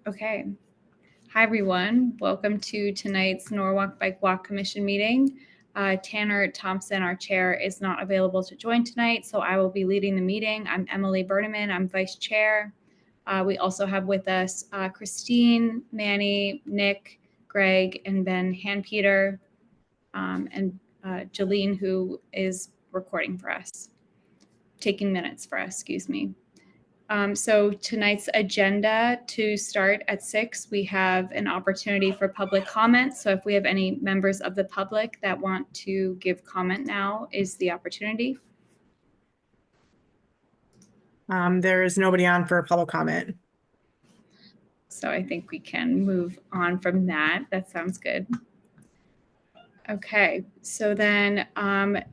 Okay. Hi, everyone. Welcome to tonight's Norwalk Bike Walk Commission meeting. Tanner Thompson, our chair, is not available to join tonight, so I will be leading the meeting. I'm Emily Berneman. I'm vice chair. We also have with us Christine, Manny, Nick, Greg, and Ben Hanpeter, and Jolene, who is recording for us, taking minutes for us, excuse me. So tonight's agenda, to start at 6, we have an opportunity for public comment. So if we have any members of the public that want to give comment, now is the opportunity. There is nobody on for public comment. So I think we can move on from that. That sounds good. Okay, so then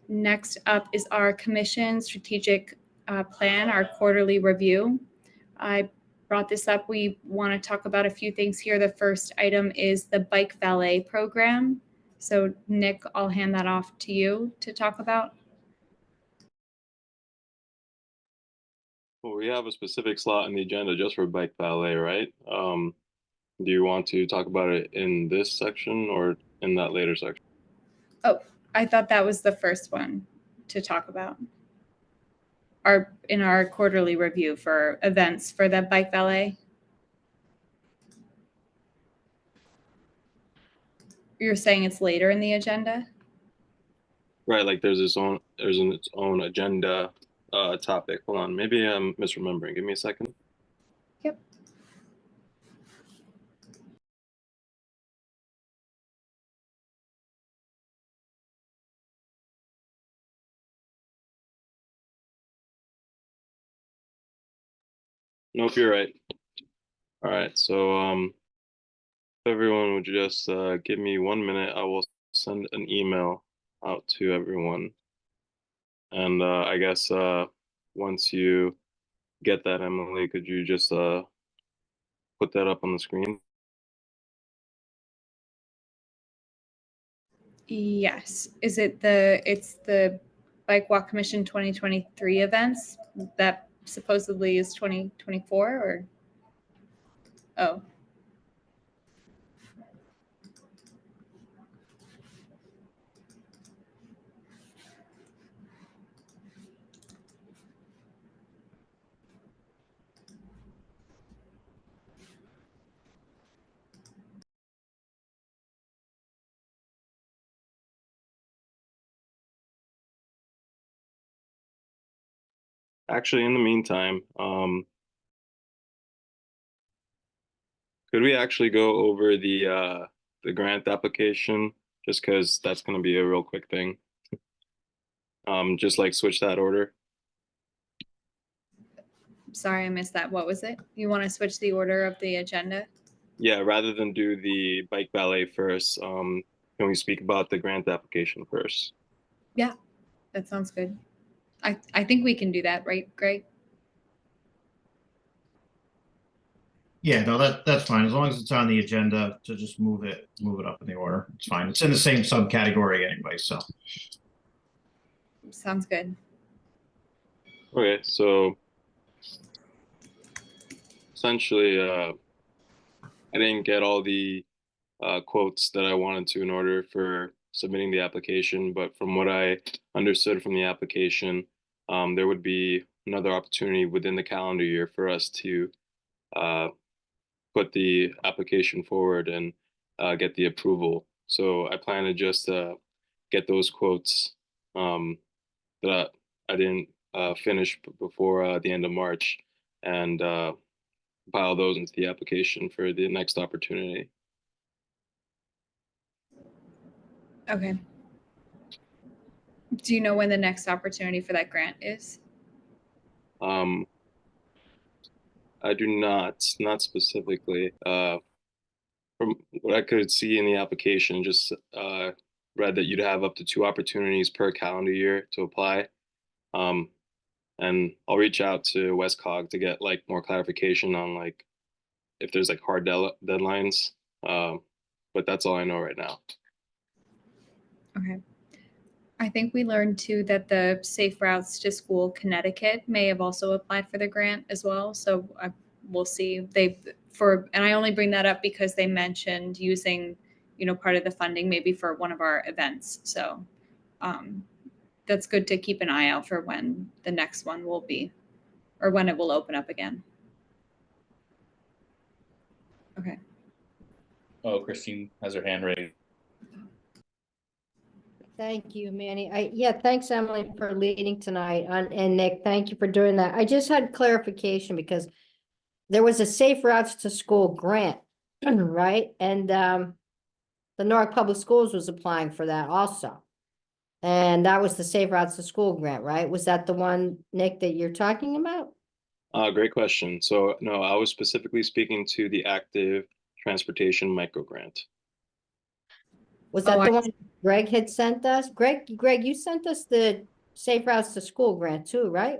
next up is our commission strategic plan, our quarterly review. I brought this up. We want to talk about a few things here. The first item is the bike valet program. So Nick, I'll hand that off to you to talk about. Well, we have a specific slot in the agenda just for bike valet, right? Do you want to talk about it in this section or in that later section? Oh, I thought that was the first one to talk about. In our quarterly review for events for the bike valet. You're saying it's later in the agenda? Right, like there's its own agenda topic. Hold on, maybe I'm misremembering. Give me a second. Yep. Nope, you're right. All right, so if everyone would just give me 1 minute, I will send an email out to everyone. And I guess once you get that, Emily, could you just put that up on the screen? Yes. Is it it's the Bike Walk Commission 2023 events that supposedly is 2024 or? Oh. Actually, in the meantime, could we actually go over the grant application, just because that's going to be a real quick thing? Just like switch that order. Sorry, I missed that. What was it? You want to switch the order of the agenda? Yeah, rather than do the bike valet first, can we speak about the grant application first? Yeah, that sounds good. I think we can do that, right, Greg? Yeah, no, that's fine. As long as it's on the agenda to just move it up in the order. It's fine. It's in the same subcategory anyway, so. Sounds good. Okay, so essentially, I didn't get all the quotes that I wanted to in order for submitting the application, but from what I understood from the application, there would be another opportunity within the calendar year for us to put the application forward and get the approval. So I plan to just get those quotes that I didn't finish before the end of March and pile those into the application for the next opportunity. Okay. Do you know when the next opportunity for that grant is? I do not specifically. From what I could see in the application, just read that you'd have up to 2 opportunities per calendar year to apply. And I'll reach out to Westcog to get like more clarification on like if there's like hard deadlines. But that's all I know right now. Okay. I think we learned too that the Safe Routes to School Connecticut may have also applied for the grant as well. So we'll see. And I only bring that up because they mentioned using, part of the funding maybe for one of our events. So that's good to keep an eye out for when the next one will be, or when it will open up again. Okay. Oh, Christine has her hand raised. Thank you, Manny. Thanks, Emily, for leading tonight. And Nick, thank you for doing that. I just had clarification because there was a Safe Routes to School grant, right? And the Norwalk Public Schools was applying for that also. And that was the Safe Routes to School grant, right? Was that the one, Nick, that you're talking about? Great question. So no, I was specifically speaking to the active transportation micro grant. Was that Oh, the one Greg had sent us? Greg, you sent us the Safe Routes to School grant too, right?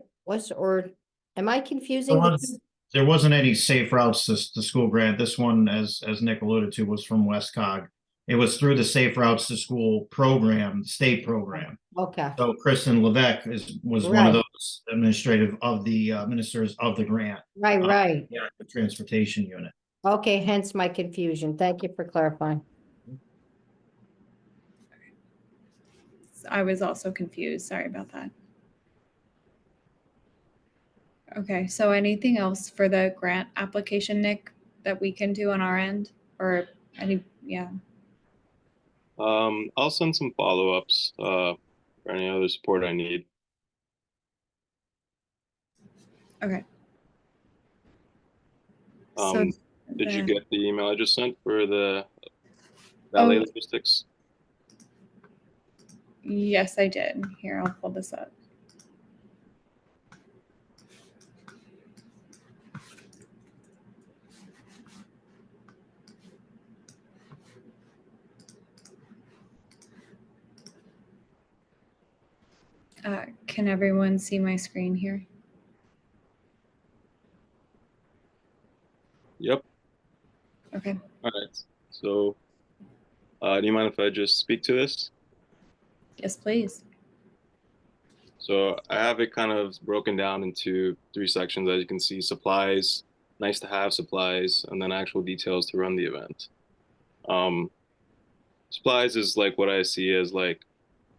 Am I confusing the two? There wasn't any safe routes to school grant. This one, as Nick alluded to, was from Westcog. It was through the Safe Routes to School program, state program. Okay, So Kristen Levesque was one of those administrative of the ministers of the grant, right. the transportation unit. Okay, hence my confusion. Thank you for clarifying. I was also confused. Sorry about that. Okay, so anything else for the grant application, Nick, that we can do on our end, or yeah. I'll send some follow-ups for any other support I need. Okay. Did you get the email I just sent for the valet logistics? Yes, I did. Here, I'll pull this up. Can everyone see my screen here? Yep. Okay. All right. So, do you mind if I just speak to this? Yes, please. So I have it kind of broken down into 3 sections. As you can see, supplies, nice to have supplies, and then actual details to run the event. Supplies is like what I see as like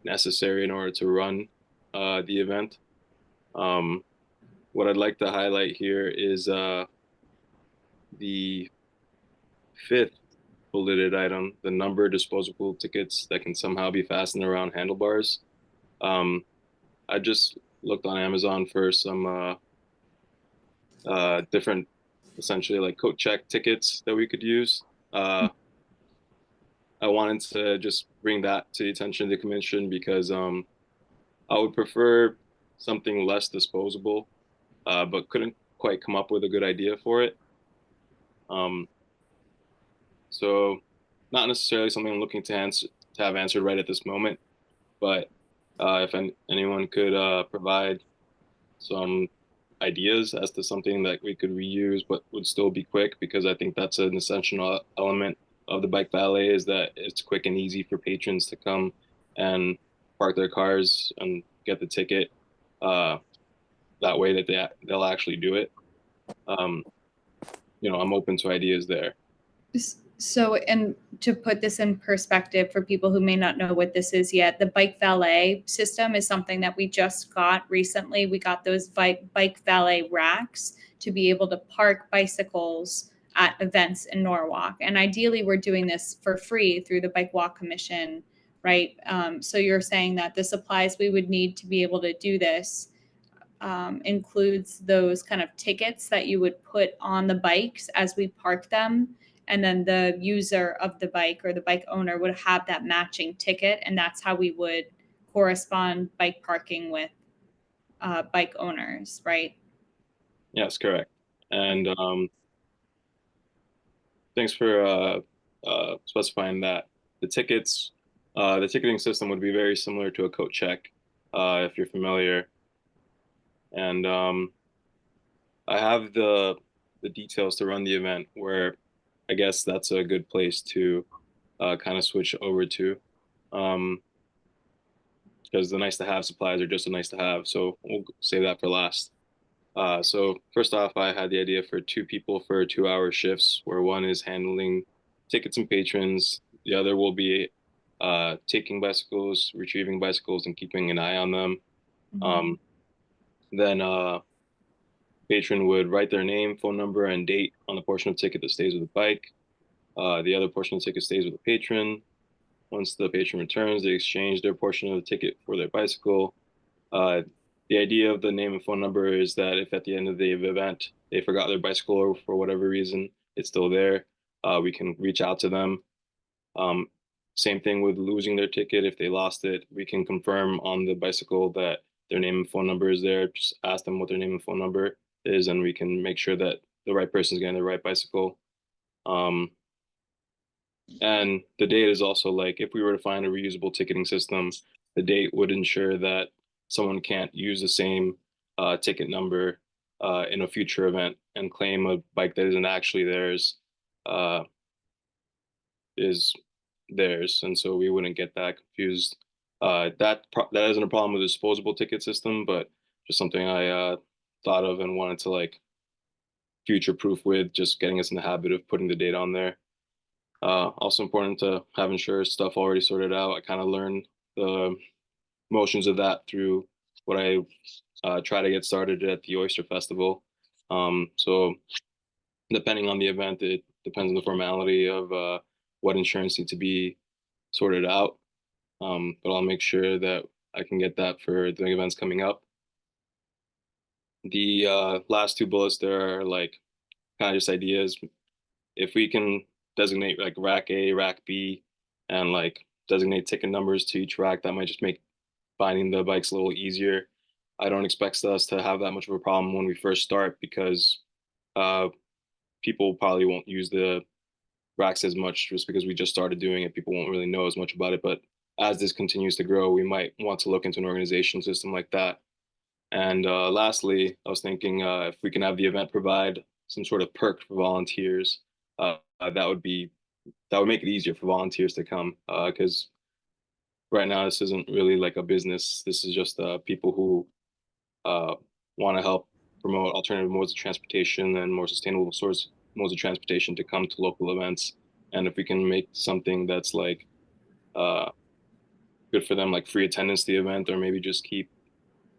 necessary in order to run the event. What I'd like to highlight here is the 5th bulleted item, the number of disposable tickets that can somehow be fastened around handlebars. I just looked on Amazon for some different, essentially like coat check tickets that we could use. I wanted to just bring that to the attention of the commission because I would prefer something less disposable, but couldn't quite come up with a good idea for it. So not necessarily something I'm looking to have answered right at this moment, but if anyone could provide some ideas as to something that we could reuse but would still be quick, because I think that's an essential element of the bike valet, is that it's quick and easy for patrons to come and park their cars and get the ticket that way that they'll actually do it. I'm open to ideas there. So, and to put this in perspective for people who may not know what this is yet, the bike valet system is something that we just got recently. We got those bike valet racks to be able to park bicycles at events in Norwalk. And ideally, we're doing this for free through the Bike Walk Commission, right? So you're saying that the supplies we would need to be able to do this includes those kind of tickets that you would put on the bikes as we park them. And then the user of the bike or the bike owner would have that matching ticket. And that's how we would correspond bike parking with bike owners, right? Yes, correct. And thanks for specifying that. The ticketing system would be very similar to a coat check, if you're familiar. And I have the details to run the event, where I guess that's a good place to kind of switch over to, because the nice to have supplies are just a nice to have. So we'll save that for last. So first off, I had the idea for 2 people for 2-hour shifts, where one is handling tickets and patrons, the other will be taking bicycles, retrieving bicycles, and keeping an eye on them. Um, then patron would write their name, phone number, and date on the portion of ticket that stays with the bike. The other portion of the ticket stays with the patron. Once the patron returns, they exchange their portion of the ticket for their bicycle. The idea of the name and phone number is that if at the end of the event they forgot their bicycle or for whatever reason it's still there, we can reach out to them. Um, Same thing with losing their ticket. If they lost it, we can confirm on the bicycle that their name and phone number is there. Just ask them what their name and phone number is, and we can make sure that the right person is getting the right bicycle. And the date is also like, if we were to find a reusable ticketing system, the date would ensure that someone can't use the same ticket number in a future event and claim a bike that isn't actually theirs uh, is theirs, and so we wouldn't get that confused. That isn't a problem with the disposable ticket system, but just something I thought of and wanted to like future proof with, just getting us in the habit of putting the date on there. Also important to have insurance stuff already sorted out. I kind of learned the motions of that through what I try to get started at the Oyster Festival. So depending on the event, it depends on the formality of what insurance needs to be sorted out. But I'll make sure that I can get that for the events coming up. The last 2 bullets there are like kind of just ideas. If we can designate like rack A, rack B, and like designate ticket numbers to each rack, that might just make finding the bikes a little easier. I don't expect us to have that much of a problem when we first start, because people probably won't use the racks as much just because we just started doing it. People won't really know as much about it. But as this continues to grow, we might want to look into an organization system like that. And lastly, I was thinking if we can have the event provide some sort of perk for volunteers, that would make it easier for volunteers to come, because right now this isn't really like a business. This is just people who want to help promote alternative modes of transportation and more sustainable modes of transportation to come to local events. And if we can make something that's like good for them, like free attendance to the event, or maybe just keep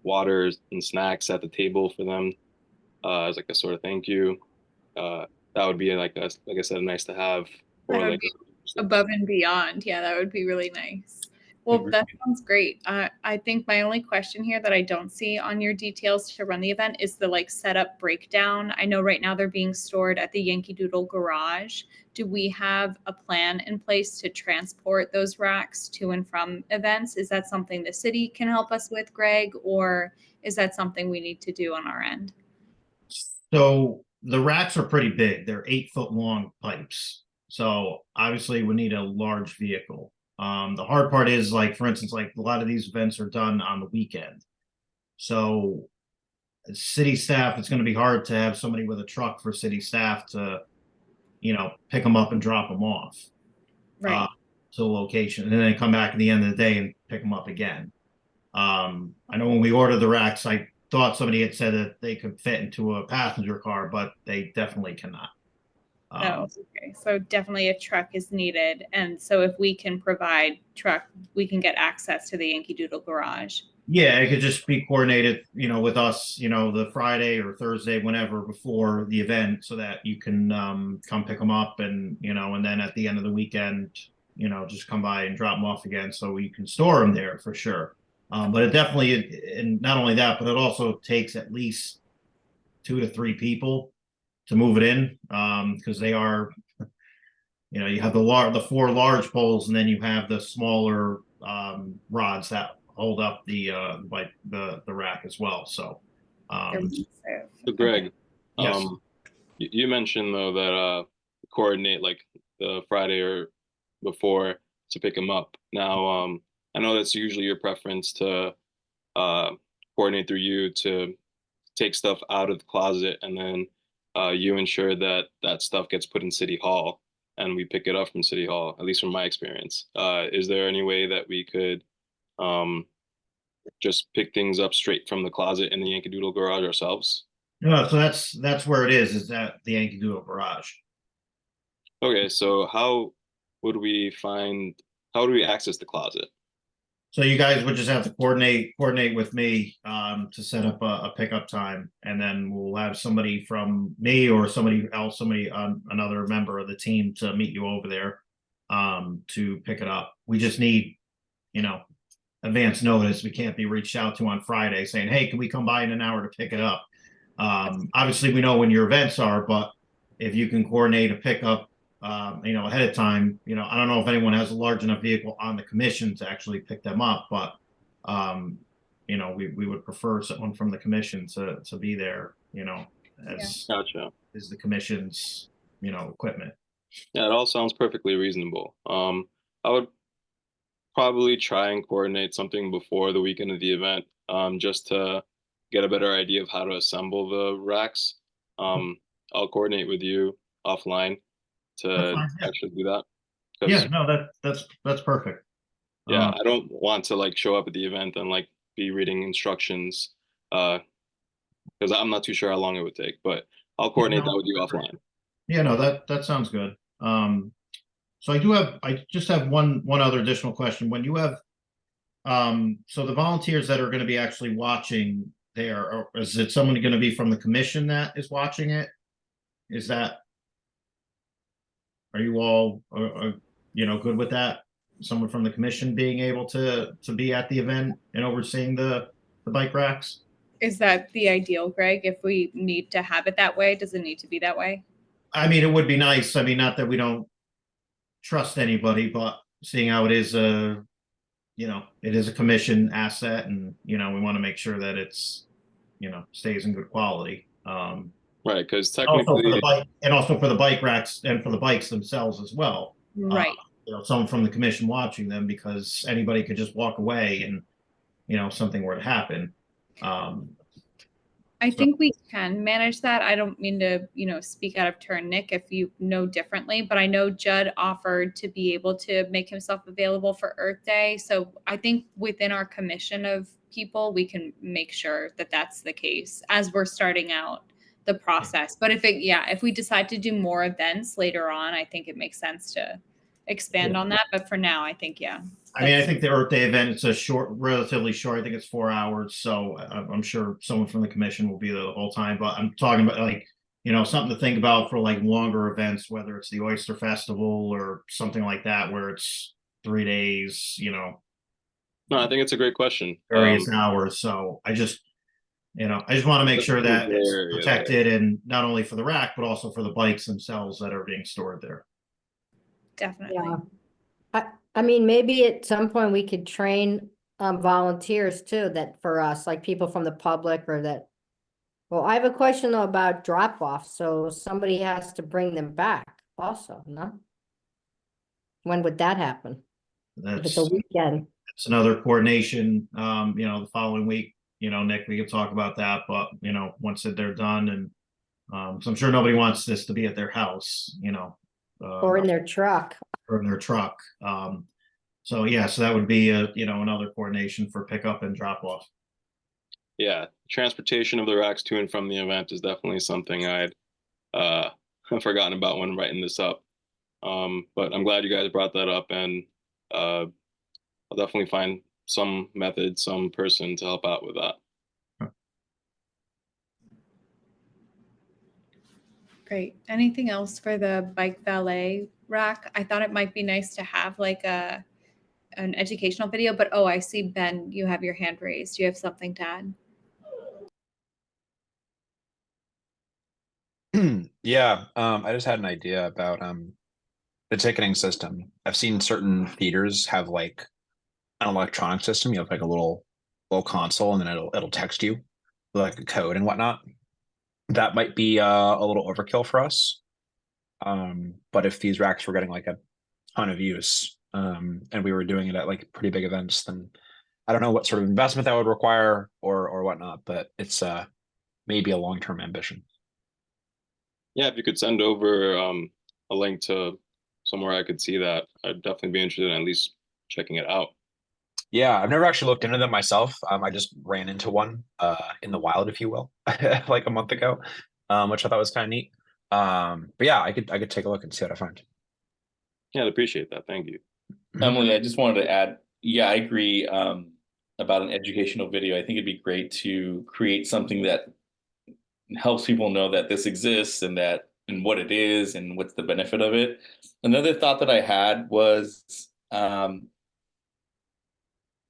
water and snacks at the table for them as like a sort of thank you, that would be like I said, nice to have. Or That would like be above and beyond. Yeah, that would be really nice. Well, Agreed. that sounds great. I think my only question here that I don't see on your details to run the event is the like setup breakdown. I know right now they're being stored at the Yankee Doodle garage. Do we have a plan in place to transport those racks to and from events? Is that something the city can help us with, Greg, or is that something we need to do on our end? So the racks are pretty big. They're 8 foot long pipes. So obviously we need a large vehicle. The hard part is, like, for instance, like a lot of these events are done on the weekend. So as city staff, it's going to be hard to have somebody with a truck for city staff to, pick them up and drop them off Right. to the location, and then come back at the end of the day and pick them up again. I know when we ordered the racks, I thought somebody had said that they could fit into a passenger car, but they definitely cannot. Oh, okay. So definitely a truck is needed. And so if we can provide truck, we can get access to the Yankee Doodle garage. Yeah, it could just be coordinated, with us, the Friday or Thursday, whenever before the event, so that you can come pick them up, and and then at the end of the weekend, just come by and drop them off again, so you can store them there for sure. But it definitely, and not only that, but it also takes at least 2 to 3 people to move it in, because they are, you have the 4 large poles, and then you have the smaller rods that hold up the rack as well. So They're massive. So Greg, Yes. You mentioned though that coordinate like the Friday or before to pick them up. Now, I know that's usually your preference to coordinate through you to take stuff out of the closet, and then you ensure that that stuff gets put in City Hall and we pick it up from City Hall, at least from my experience. Is there any way that we could just pick things up straight from the closet in the Yankee Doodle garage ourselves? No, so that's where it is at the Yankee Doodle Garage. Okay, so how would we access the closet? So you guys would just have to coordinate with me to set up a pickup time, and then we'll have somebody from me or somebody else, another member of the team to meet you over there to pick it up. We just need, you know, advance notice. We can't be reached out to on Friday saying, "Hey, can we come by in an hour to pick it up?" Obviously, we know when your events are, but if you can coordinate a pickup ahead of time, I don't know if anyone has a large enough vehicle on the commission to actually pick them up, but we would prefer someone from the commission to be there, as Gotcha. is the commission's, equipment. Yeah, it all sounds perfectly reasonable. I would probably try and coordinate something before the weekend of the event, just to get a better idea of how to assemble the racks. I'll coordinate with you offline That's to fine, yeah. actually do that. 'Cause, Yeah, no, that's perfect. yeah, I don't want to like show up at the event and like be reading instructions, because I'm not too sure how long it would take, but I'll coordinate that with you offline. Yeah, no, that sounds good. So I just have one other additional question. When you have, so the volunteers that are going to be actually watching there, or is it someone going to be from the commission that is watching it? Is that, are you all, good with that? Someone from the commission being able to be at the event and overseeing the bike racks? Is that the ideal, Greg? If we need to have it that way, does it need to be that way? I mean, it would be nice. I mean, not that we don't trust anybody, but seeing how it is it is a commission asset, and we want to make sure that it's stays in good quality. Right, because Also for technically, the bike, and also for the bike racks and for the bikes themselves as well. Right. Someone from the commission watching them, because anybody could just walk away and something were to happen. I think we can manage that. I don't mean to, speak out of turn, Nick, if you know differently, but I know Judd offered to be able to make himself available for Earth Day. So I think within our commission of people, we can make sure that that's the case as we're starting out the process. But if we decide to do more events later on, I think it makes sense to expand on that. But for now, I think, yeah. I mean, I think the Earth Day event, it's relatively short. I think it's 4 hours. So I'm sure someone from the commission will be there the whole time, but I'm talking about like, something to think about for like longer events, whether it's the Oyster Festival or something like that, where it's 3 days, no, I think it's a great question. various hours. So I just want to make sure that it's protected, and not only for the rack, but also for the bikes themselves that are being stored there. Definitely. Yeah. I mean, maybe at some point we could train volunteers too, that for us, like people from the public or that. Well, I have a question though about drop off. So somebody has to bring them back also, no? When would that happen? If it's That's a weekend. it's another coordination, the following week, Nick, we could talk about that, but, once they're done, and so I'm sure nobody wants this to be at their house, Or in their truck. or in their truck. So yeah, so that would be another coordination for pickup and drop off. Yeah, transportation of the racks to and from the event is definitely something I'd forgotten about when writing this up. But I'm glad you guys brought that up, and I'll definitely find some method, some person to help out with that. Great. Anything else for the bike valet rack? I thought it might be nice to have like an educational video, but I see Ben, you have your hand raised. Do you have something to add? Yeah, I just had an idea about the ticketing system. I've seen certain theaters have like an electronic system. You have like a little console, and then it'll text you like a code and whatnot. That might be a little overkill for us. But if these racks were getting like a ton of use, and we were doing it at like pretty big events, then I don't know what sort of investment that would require or whatnot, but it's maybe a long-term ambition. Yeah, if you could send over a link to somewhere I could see that, I'd definitely be interested in at least checking it out. Yeah, I've never actually looked into them myself. I just ran into one in the wild, if you will, like a month ago, which I thought was kind of neat. But yeah, I could take a look and see what I find. Yeah, I'd appreciate that. Thank you. Emily, I just wanted to add, yeah, I agree about an educational video. I think it'd be great to create something that helps people know that this exists and that and what it is and what's the benefit of it. Another thought that I had was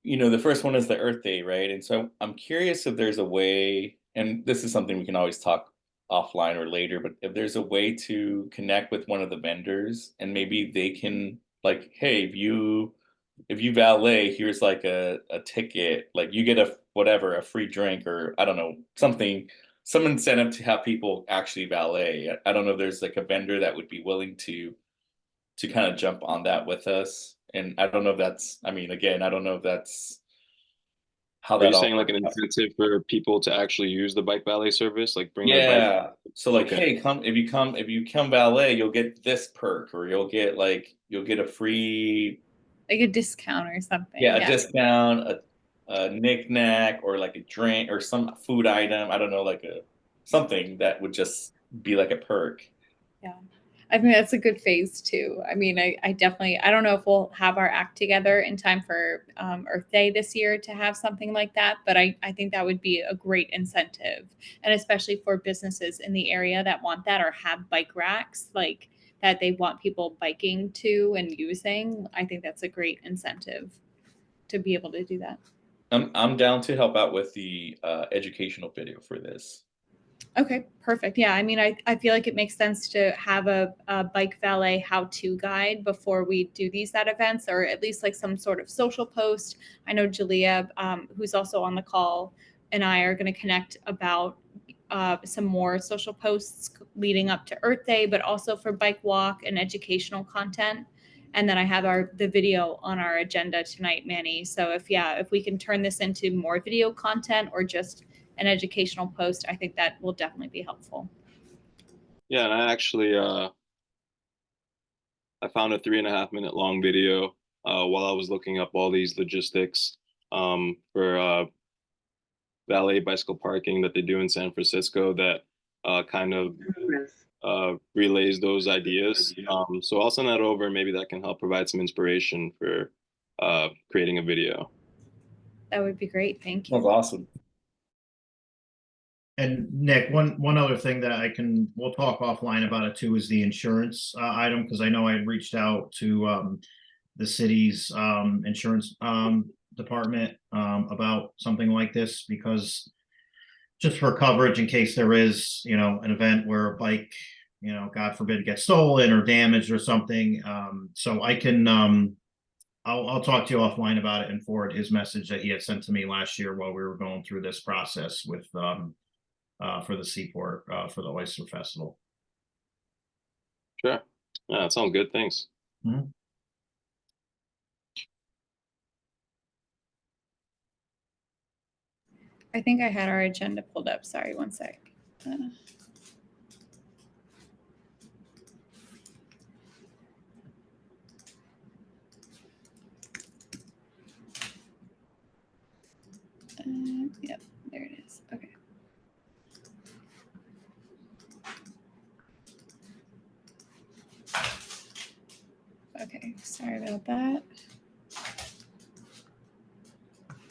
the first one is the Earth Day, right? And so I'm curious if there's a way, and this is something we can always talk offline or later, but if there's a way to connect with one of the vendors and maybe they can like, hey, if you valet, here's like a ticket, like you get a free drink or I don't know, some incentive to have people actually valet. I don't know if there's like a vendor that would be willing to kind of jump on that with us. And I don't know if that's, I mean, again, I don't know if that's how Are that you all saying like an works out. incentive for people to actually use the bike valet service, like bring their bike? Yeah. So like, Okay. hey, if you come valet, you'll get this perk, or you'll get a free, Like a discount or something. yeah, a discount, a knick-knack, or like a drink or some food item. I don't know, like something that would just be like a perk. Yeah. I think that's a good phase too. I mean, I definitely, I don't know if we'll have our act together in time for Earth Day this year to have something like that, but I think that would be a great incentive. And especially for businesses in the area that want that or have bike racks, like that they want people biking to and using. I think that's a great incentive to be able to do that. I'm down to help out with the educational video for this. Okay, perfect. Yeah, I mean, I feel like it makes sense to have a bike valet how-to guide before we do these at events, or at least like some sort of social post. I know Julia, who's also on the call, and I are going to connect about some more social posts leading up to Earth Day, but also for bike walk and educational content. And then I have the video on our agenda tonight, Manny. So if we can turn this into more video content or just an educational post, I think that will definitely be helpful. Yeah, and I actually I found a 3.5 minute long video while I was looking up all these logistics for valet bicycle parking that they do in San Francisco that kind of relays those ideas. So I'll send that over. Maybe that can help provide some inspiration for creating a video. That would be great. Thank That was you. awesome. And Nick, one other thing that we'll talk offline about it too, is the insurance item, because I know I had reached out to the city's insurance department about something like this, because just for coverage in case there is, an event where a bike, God forbid, gets stolen or damaged or something. So I can I'll talk to you offline about it and forward his message that he had sent to me last year while we were going through this process with for the Seaport for the Oyster Festival. Sure. Yeah, that sounds good. Thanks. Mhm. I think I had our agenda pulled up. Sorry, one sec. Yep, there it is. Okay. Okay, sorry about that.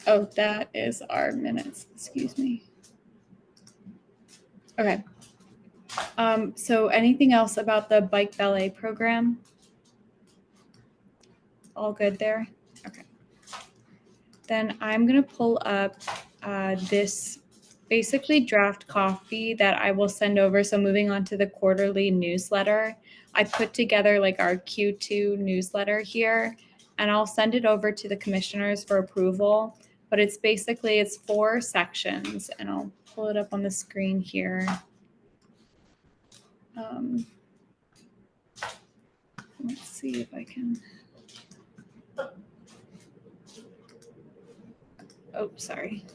Oh, that is our minutes. Excuse me. Okay. So anything else about the bike valet program? All good there? Okay. Then I'm going to pull up this basically draft copy that I will send over. So moving on to the quarterly newsletter, I put together like our Q2 newsletter here, and I'll send it over to the commissioners for approval. But it's 4 sections, and I'll pull it up on the screen here. Let's see if I can. Oh, sorry.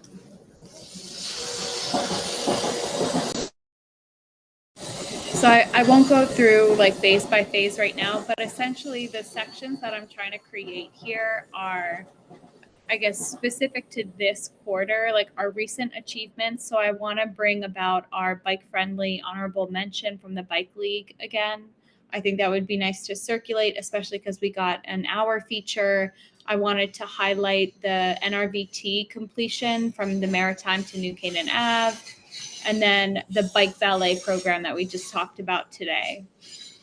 So I won't go through like phase by phase right now, but essentially the sections that I'm trying to create here are, I guess, specific to this quarter, like our recent achievements. So I want to bring about our bike friendly honorable mention from the Bike League again. I think that would be nice to circulate, especially because we got an hour feature. I wanted to highlight the NRVT completion from the Maritime to New Canaan Ave, and then the bike valet program that we just talked about today.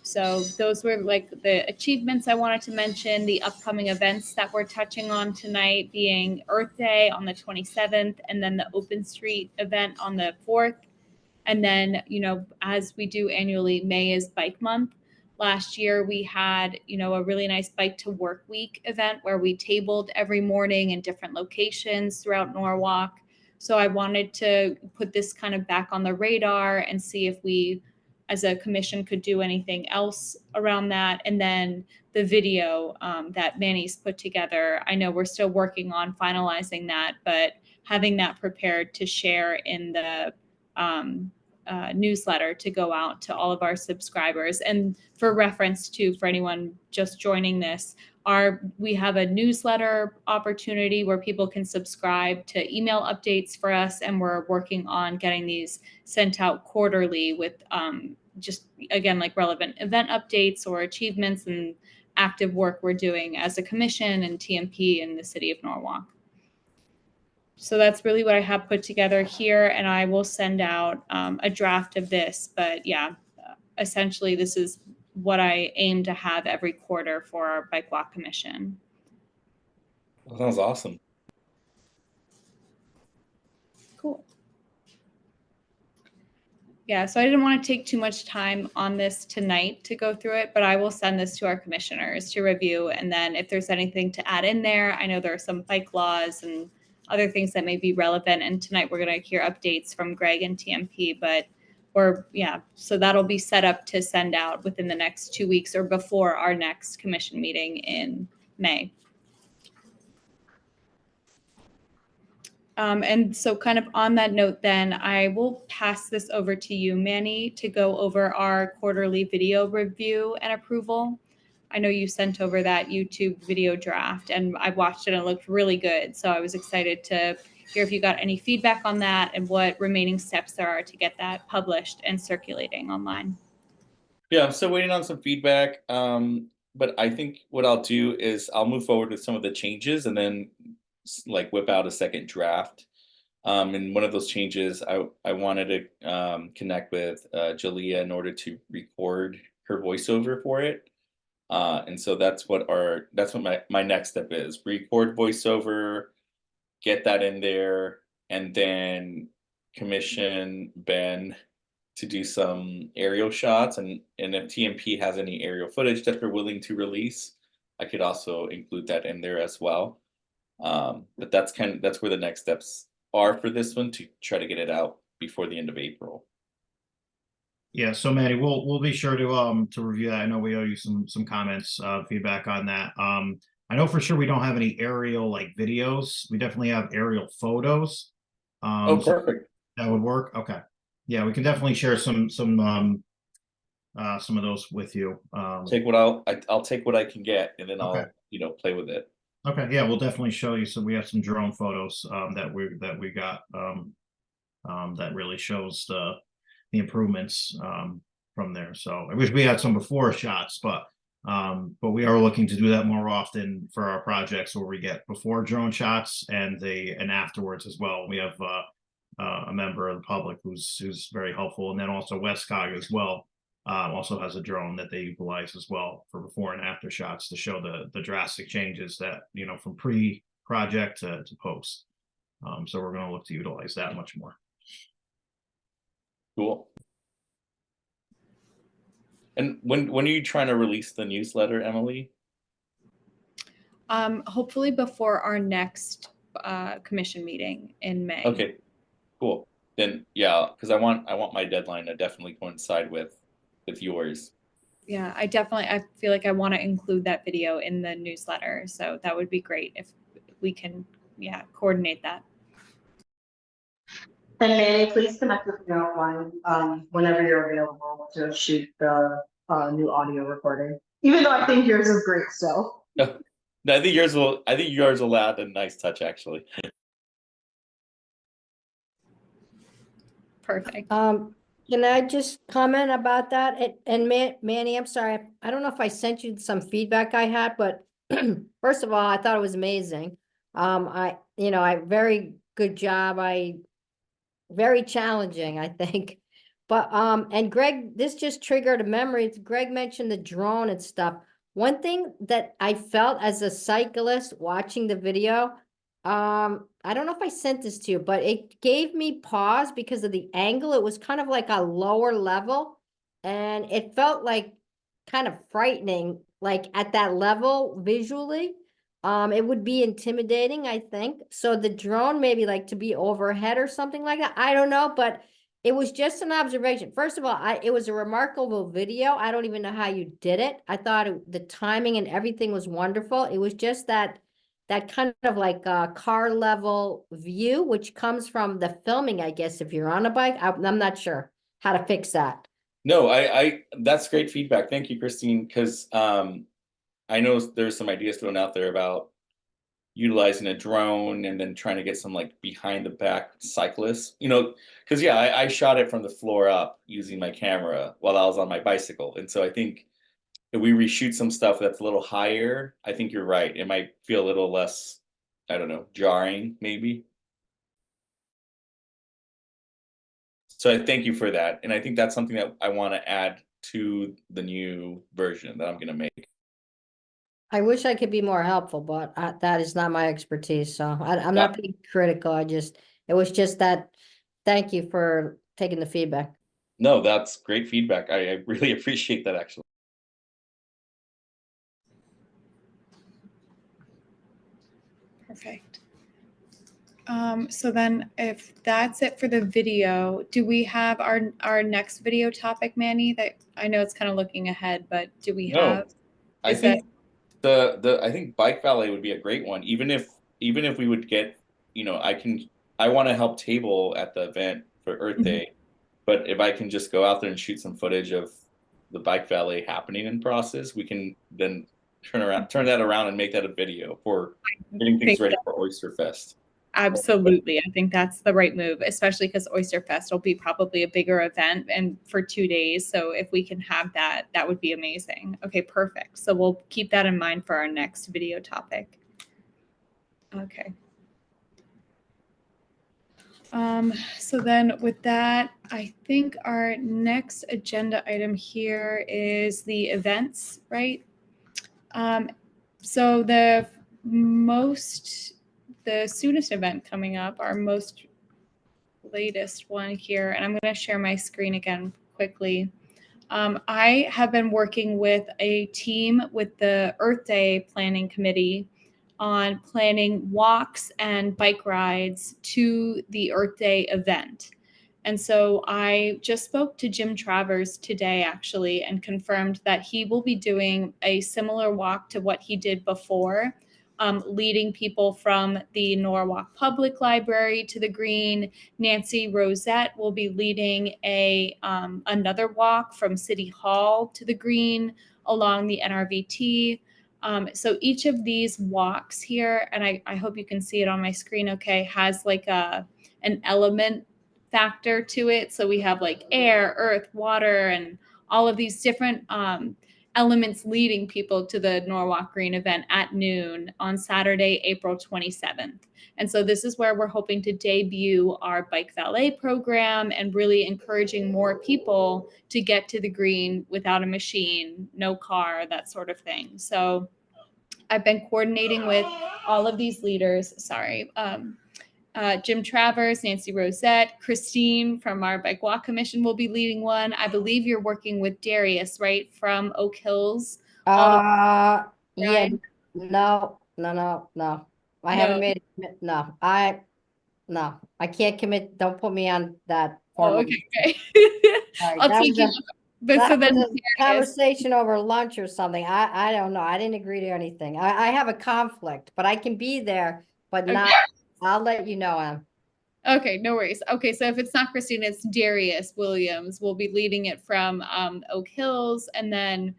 So those were like the achievements I wanted to mention. The upcoming events that we're touching on tonight being Earth Day on the 27th, and then the Open Street event on the 4th. And then, you know, as we do annually, May is Bike Month. Last year we had, you know, a really nice Bike to Work Week event where we tabled every morning in different locations throughout Norwalk. So I wanted to put this kind of back on the radar and see if we as a commission could do anything else around that. And then the video that Manny's put together, I know we're still working on finalizing that, but having that prepared to share in the newsletter to go out to all of our subscribers. And for reference too, for anyone just joining this, we have a newsletter opportunity where people can subscribe to email updates for us, and we're working on getting these sent out quarterly with just again like relevant event updates or achievements and active work we're doing as a commission and TMP in the city of Norwalk. So that's really what I have put together here, and I will send out a draft of this. But yeah, essentially this is what I aim to have every quarter for our Bike Walk Commission. That sounds awesome. Cool. Yeah, so I didn't want to take too much time on this tonight to go through it, but I will send this to our commissioners to review. And then if there's anything to add in there, I know there are some bike laws and other things that may be relevant. And tonight we're going to hear updates from Greg and TMP, but so that'll be set up to send out within the next 2 weeks or before our next commission meeting in May. And so kind of on that note, then I will pass this over to you, Manny, to go over our quarterly video review and approval. I know you sent over that YouTube video draft and I watched it and it looked really good. So I was excited to hear if you got any feedback on that and what remaining steps there are to get that published and circulating online. Yeah, I'm still waiting on some feedback. But I think what I'll do is I'll move forward with some of the changes and then like whip out a second draft. And one of those changes, I wanted to connect with Jalea in order to record her voiceover for it. And so that's what my next step is: record voiceover, get that in there, and then commission Ben to do some aerial shots. And if TMP has any aerial footage that they're willing to release, I could also include that in there as well. But that's where the next steps are for this one, to try to get it out before the end of April. Yeah, so Manny, we'll be sure to review that. I know we owe you some comments, feedback on that. I know for sure we don't have any aerial like videos. We definitely have aerial photos. Oh, perfect. So that would work. Okay. Yeah, we can definitely share some of those with you. I'll take what I can get, and then Okay. I'll play with it. Okay, yeah, we'll definitely show you. So we have some drone photos that we got that really shows the improvements from there. So I wish we had some before shots, but we are looking to do that more often for our projects, where we get before drone shots and afterwards as well. We have a member of the public who's very helpful, and then also Westcog as well. Also has a drone that they utilize as well for before and after shots to show the drastic changes that, from pre-project to post. So we're going to look to utilize that much more. Cool. And when are you trying to release the newsletter, Emily? Hopefully before our next commission meeting in May. Okay, cool. Then yeah, because I want my deadline to definitely coincide with yours. Yeah, I feel like I want to include that video in the newsletter. So that would be great if we can, coordinate that. And Manny, please connect with me offline whenever you're available to shoot the new audio recording. Even though I think yours is great still. No, I think yours will add a nice touch, actually. Perfect. Can I just comment about that? Manny, I'm sorry, I don't know if I sent you some feedback I had, but first of all, I thought it was amazing. Very good job. Very challenging, I think. But, and Greg, this just triggered a memory. Greg mentioned the drone and stuff. One thing that I felt as a cyclist watching the video, I don't know if I sent this to you, but it gave me pause because of the angle. It was kind of like a lower level, and it felt like kind of frightening, like at that level visually. It would be intimidating, I think. So the drone maybe like to be overhead or something like that. I don't know, but it was just an observation. First of all, it was a remarkable video. I don't even know how you did it. I thought the timing and everything was wonderful. It was just that kind of like a car level view, which comes from the filming, I guess, if you're on a bike. I'm not sure how to fix that. No, that's great feedback. Thank you, Christine, because I know there's some ideas thrown out there about utilizing a drone and then trying to get some like behind the back cyclists, because yeah, I shot it from the floor up using my camera while I was on my bicycle. And so I think if we reshoot some stuff that's a little higher, I think you're right. It might feel a little less, I don't know, jarring maybe. So I thank you for that. And I think that's something that I want to add to the new version that I'm going to make. I wish I could be more helpful, but that is not my expertise. So I'm not being critical. It was just that, thank you for taking the feedback. No, that's great feedback. I really appreciate that, actually. Perfect. So then if that's it for the video, do we have our next video topic, Manny? That I know it's kind of looking ahead, but do we No, have? I Is think I think bike valet would be a great one. Even if we would get, I want to help table at the event for Earth Day, but if I can just go out there and shoot some footage of the bike valet happening in process, we can then turn that around and make that a video for getting things ready for Oyster Fest. Absolutely. I think that's the right move, especially because Oyster Fest will be probably a bigger event and for 2 days. So if we can have that, that would be amazing. Okay, perfect. So we'll keep that in mind for our next video topic. Okay. So then with that, I think our next agenda item here is the events, right? So the soonest event coming up, our most latest one here, and I'm going to share my screen again quickly. I have been working with a team with the Earth Day Planning Committee on planning walks and bike rides to the Earth Day event. And so I just spoke to Jim Travers today, actually, and confirmed that he will be doing a similar walk to what he did before, leading people from the Norwalk Public Library to the Green. Nancy Rosette will be leading another walk from City Hall to the Green along the NRVT. So each of these walks here, and I hope you can see it on my screen, okay, has like an element factor to it. So we have like air, earth, water, and all of these different elements leading people to the Norwalk Green event at noon on Saturday, April 27th. And so this is where we're hoping to debut our bike valet program and really encouraging more people to get to the Green without a machine, no car, that sort of thing. So I've been coordinating with all of these leaders. Jim Travers, Nancy Rosette, Christine from our Bike Walk Commission will be leading one. I believe you're working with Darius, right, from Oak Hills. Yeah, Ryan? no. I haven't made it. No, I can't commit. Don't put me on that. Oh, formal. okay. Sorry, I'll that take was you. a- But so That then was a Darius, conversation over lunch or something. I don't know. I didn't agree to anything. I have a conflict, but I can be there, but Okay. not, I'll let you know. okay, no worries. Okay, so if it's not Christine, it's Darius Williams. Will be leading it from Oak Hills, and then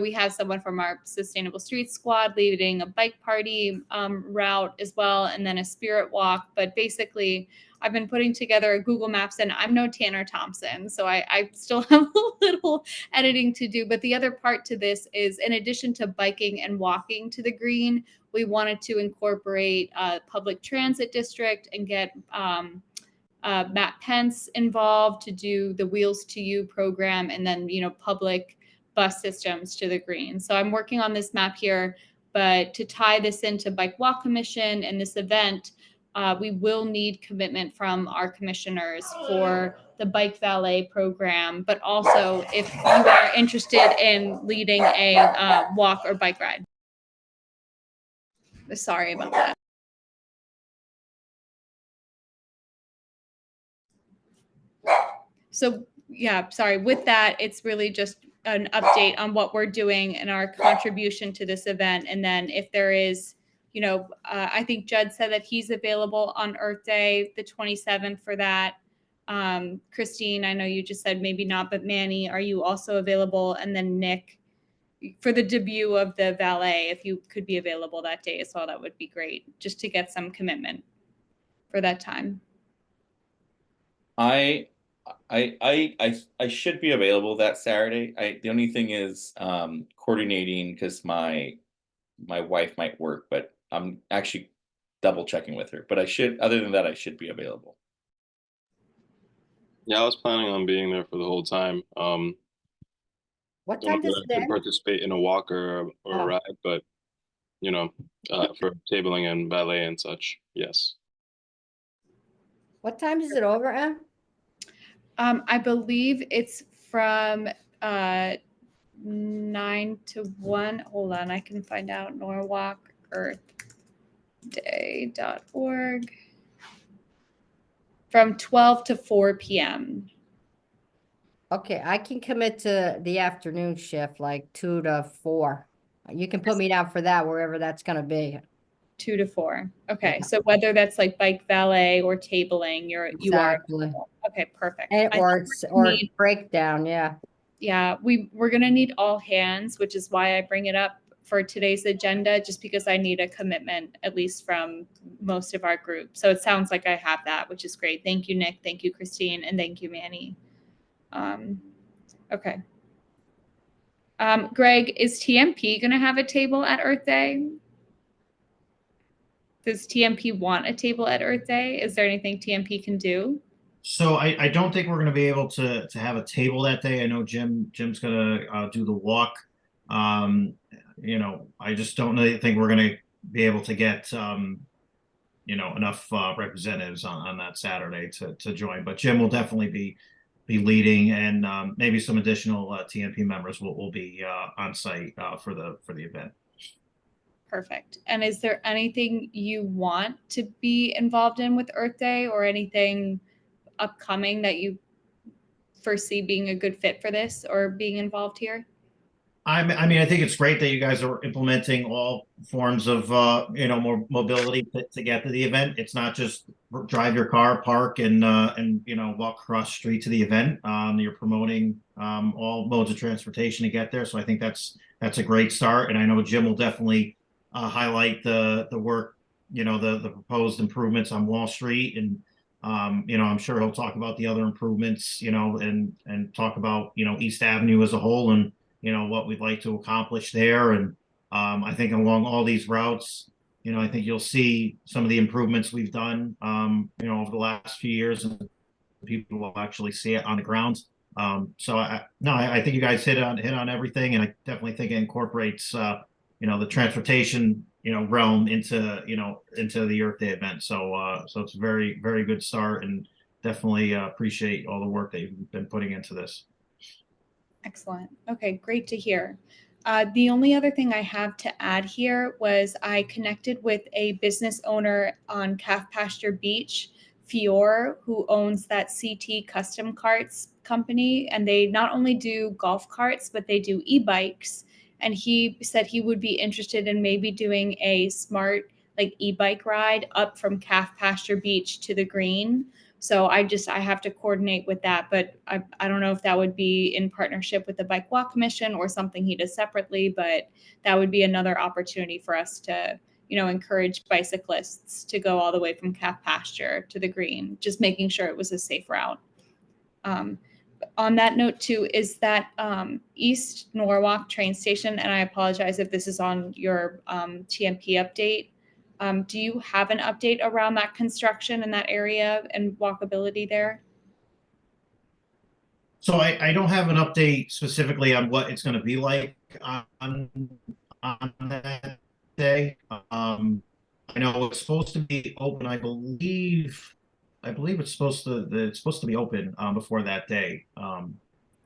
we have someone from our Sustainable Street Squad leading a bike party route as well, and then a spirit walk. But basically, I've been putting together a Google Maps, and I'm no Tanner Thompson, so I still have a little editing to do. But the other part to this is, in addition to biking and walking to the green, we wanted to incorporate public transit district and get Matt Pence involved to do the Wheels to You program, and then, public bus systems to the green. So I'm working on this map here, but to tie this into Bike Walk Commission and this event, we will need commitment from our commissioners for the bike valet program, but also if you are interested in leading a walk or bike ride. Sorry about that. So yeah, sorry. With that, it's really just an update on what we're doing and our contribution to this event. And then if there is, I think Judd said that he's available on Earth Day, the 27th for that. Christine, I know you just said maybe not, but Manny, are you also available? And then Nick, for the debut of the valet, if you could be available that day as well, that would be great, just to get some commitment for that time. I should be available that Saturday. The only thing is coordinating, because my wife might work, but I'm actually double checking with her. But other than that, I should be available. Yeah, I was planning on being there for the whole time. What Don't time know does if I it could end? participate in a walk or a Oh. ride, but for tabling and ballet and such, yes. What time is it over, Em? I believe it's from 9 to 1. Hold on, I can find out. NorwalkEarthDay.org. From 12 to 4 p.m. Okay, I can commit to the afternoon shift, like 2 to 4. You can put me down for that, wherever that's gonna be. 2 to 4. Okay, Yeah. so whether that's like bike valet or tabling, you are. Exactly. Okay, perfect. And, I or think it's, we're gonna or need- breakdown, yeah. Yeah, we're gonna need all hands, which is why I bring it up for today's agenda, just because I need a commitment, at least from most of our group. So it sounds like I have that, which is great. Thank you, Nick. Thank you, Christine, and thank you, Manny. Okay. Greg, is TMP gonna have a table at Earth Day? Does TMP want a table at Earth Day? Is there anything TMP can do? So I don't think we're gonna be able to have a table that day. I know Jim's gonna do the walk. I just don't think we're gonna be able to get enough representatives on that Saturday to join. But Jim will definitely be leading, and maybe some additional TMP members will be on site for the event. Perfect. And is there anything you want to be involved in with Earth Day, or anything upcoming that you foresee being a good fit for this or being involved here? I mean, I think it's great that you guys are implementing all forms of, more mobility to get to the event. It's not just drive your car, park, and walk across the street to the event. You're promoting all modes of transportation to get there. So I think that's a great start. And I know Jim will definitely highlight the work, the proposed improvements on Wall Street, and I'm sure he'll talk about the other improvements, and talk about East Avenue as a whole, and what we'd like to accomplish there. And I think along all these routes, I think you'll see some of the improvements we've done, over the last few years, and people will actually see it on the ground. So I think you guys hit on everything, and I definitely think it incorporates, the transportation, realm into the Earth Day event. So it's a very, very good start, and definitely appreciate all the work that you've been putting into this. Excellent. Okay, great to hear. The only other thing I have to add here was I connected with a business owner on Calf Pasture Beach, Fior, who owns that CT Custom Carts company. And they not only do golf carts, but they do e-bikes. And he said he would be interested in maybe doing a smart e-bike ride up from Calf Pasture Beach to the green. So I have to coordinate with that, but I don't know if that would be in partnership with the Bike Walk Commission or something he does separately, but that would be another opportunity for us to, encourage bicyclists to go all the way from Calf Pasture to the green, just making sure it was a safe route. On that note too, is that East Norwalk train station, and I apologize if this is on your TMP update. Do you have an update around that construction in that area and walkability there? So I don't have an update specifically on what it's going to be like on that day. I know it's supposed to be open. I believe it's supposed to be open before that day.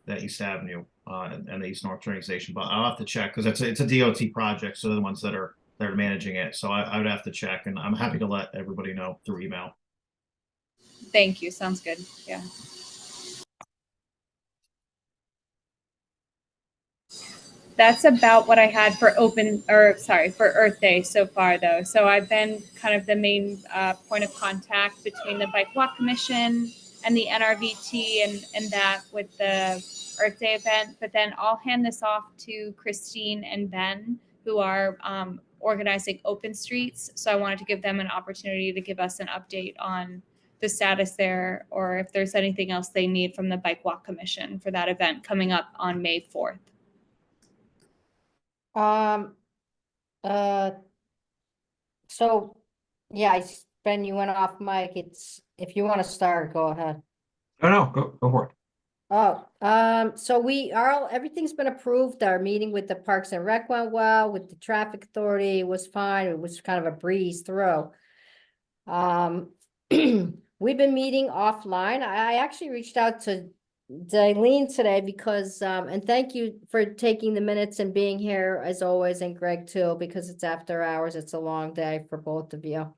That East Avenue and the East North train station. But I'll have to check because it's a DOT project, so they're the ones that are managing it. So I would have to check, and I'm happy to let everybody know through email. Thank you. Sounds good. Yeah. That's about what I had for for Earth Day so far, though. So I've been kind of the main point of contact between the Bike Walk Commission and the NRVT and that with the Earth Day event. But then I'll hand this off to Christine and Ben, who are organizing Open Streets. So I wanted to give them an opportunity to give us an update on the status there, or if there's anything else they need from the Bike Walk Commission for that event coming up on May 4th. So, yeah, Ben, you went off mic. If you want to start, go ahead. No, go for it. Oh, so everything's been approved. Our meeting with the Parks and Rec went well, with the traffic authority was fine. It was kind of a breeze through. We've been meeting offline. I actually reached out to Dailene today because, and thank you for taking the minutes and being here as always, and Greg too, because it's after hours. It's a long day for both of you,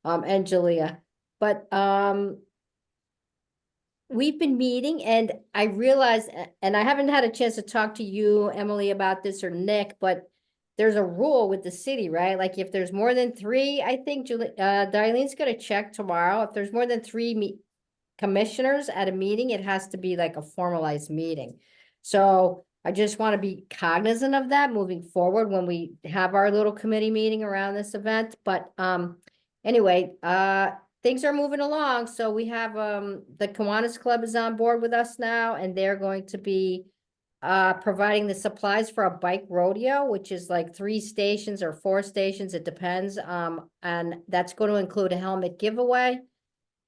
and Julia. But, we've been meeting and I realized, and I haven't had a chance to talk to you, Emily, about this or Nick, but there's a rule with the city, right? Like if there's more than three, I think Darlene's gonna check tomorrow. If there's more than three commissioners at a meeting, it has to be like a formalized meeting. So I just want to be cognizant of that moving forward when we have our little committee meeting around this event. But anyway, things are moving along. So we have the Kiwanis Club is on board with us now, and they're going to be providing the supplies for a bike rodeo, which is like 3 stations or 4 stations, it depends. And that's going to include a helmet giveaway.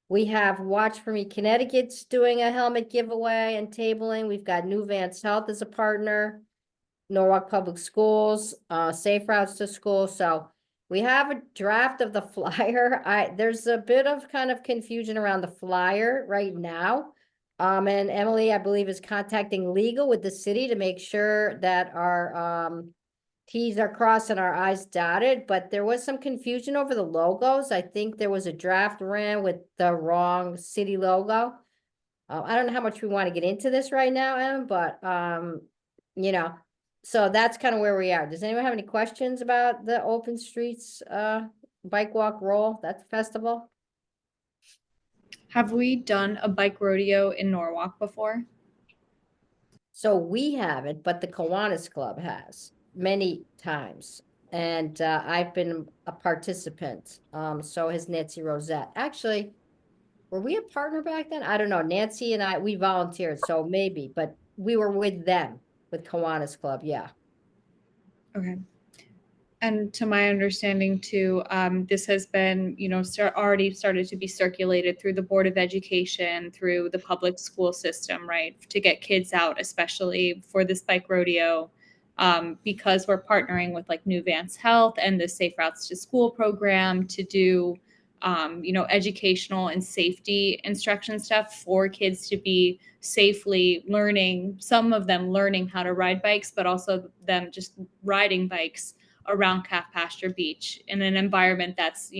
We have Watch For Me Connecticut's doing a helmet giveaway and tabling. We've got New Vance Health as a partner, Norwalk Public Schools, Safe Routes to School. So we have a draft of the flyer. There's a bit of kind of confusion around the flyer right now. And Emily, I believe, is contacting legal with the city to make sure that our T's are crossed and our I's dotted, but there was some confusion over the logos. I think there was a draft ran with the wrong city logo. I don't know how much we want to get into this right now, Em, but so that's kind of where we are. Does anyone have any questions about the Open Streets Bike Walk Roll? That's festival. Have we done a bike rodeo in Norwalk before? So we haven't, but the Kiwanis Club has many times. And I've been a participant. So has Nancy Rosette. Actually, were we a partner back then? I don't know. Nancy and we volunteered, so maybe, but we were with them, with Kiwanis Club, yeah. Okay. And to my understanding too, this has been, already started to be circulated through the Board of Education, through the public school system, right? To get kids out, especially for this bike rodeo, because we're partnering with like New Vance Health and the Safe Routes to School program to do, educational and safety instruction stuff for kids to be safely learning, some of them learning how to ride bikes, but also them just riding bikes around Calf Pasture Beach in an environment that's,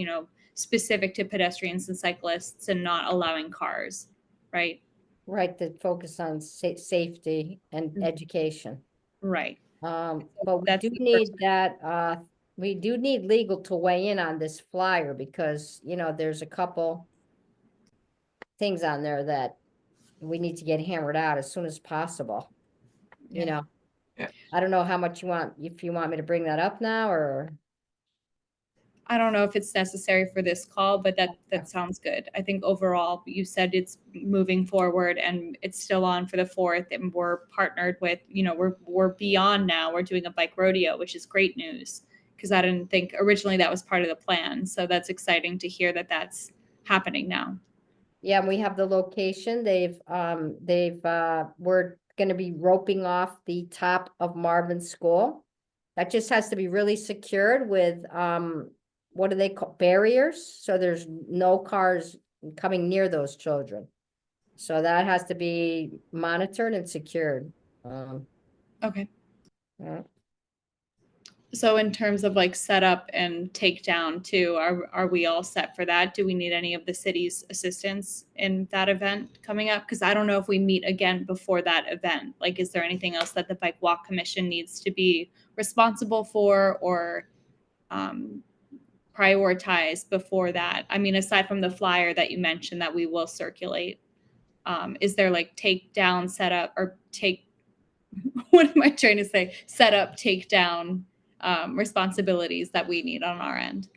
specific to pedestrians and cyclists and not allowing cars, right? Right, to focus on safety and education. Right. But we That's do the need first- that, we do need legal to weigh in on this flyer because, there's a couple things on there that we need to get hammered out as soon as possible. Yeah. You know? Yeah. I don't know how much you want, if you want me to bring that up now or. I don't know if it's necessary for this call, but that sounds good. I think overall, you said it's moving forward and it's still on for the 4th, and we're partnered with, we're beyond now. We're doing a bike rodeo, which is great news, because I didn't think originally that was part of the plan. So that's exciting to hear that that's happening now. Yeah, and we have the location. We're gonna be roping off the top of Marvin School. That just has to be really secured with, what do they call, barriers? So there's no cars coming near those children. So that has to be monitored and secured. Okay. Yeah. So in terms of like setup and takedown too, are we all set for that? Do we need any of the city's assistance in that event coming up? Because I don't know if we meet again before that event. Like, is there anything else that the Bike Walk Commission needs to be responsible for or prioritize before that? I mean, aside from the flyer that you mentioned that we will circulate, is there like takedown, setup, or what am I trying to say? Set up, takedown responsibilities that we need on our end?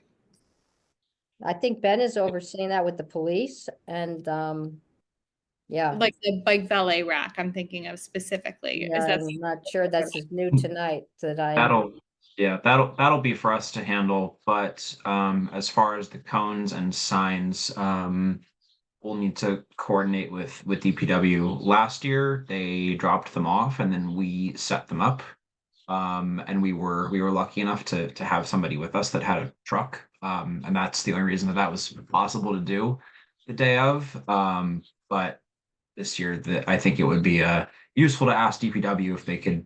I think Ben is overseeing that with the police and, yeah. Like the bike valet rack, I'm thinking of specifically. Yeah, Is that I'm not sure that's new tonight that That'll be for us to handle, but as far as the cones and signs, we'll need to coordinate with DPW. Last year they dropped them off and then we set them up. And we were lucky enough to have somebody with us that had a truck. And that's the only reason that was possible to do the day of. But this year I think it would be useful to ask DPW if they could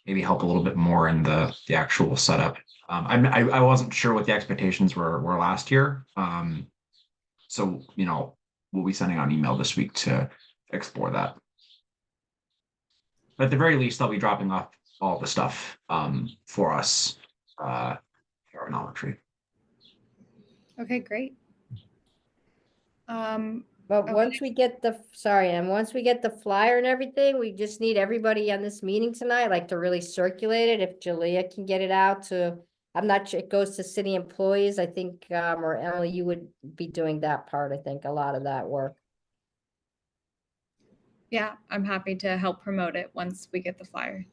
maybe help a little bit more in the actual setup. I wasn't sure what the expectations were last year. So we'll be sending out an email this week to explore that. But at the very least, they'll be dropping off all the stuff for us for our Tree. okay? Great. But Okay. once we get once we get the flyer and everything, we just need everybody on this meeting tonight, like to really circulate it. If Julia can get it out to, I'm not sure, it goes to city employees, I think, or Emily, you would be doing that part, I think, a lot of that work. Yeah, I'm happy to help promote it once we get the flyer.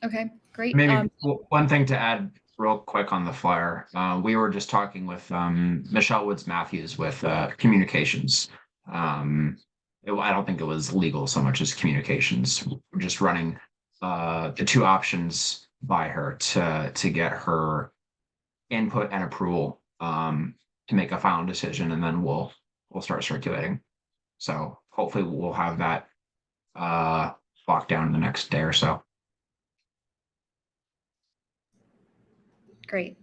Okay, great. Maybe one thing to add real quick on the flyer. We were just talking with Michelle Woods Matthews with communications. I don't think it was legal so much as communications. We're just running the two options by her to get her input and approval to make a final decision, and then we'll start circulating. So hopefully we'll have that locked down in the next day or so. Great.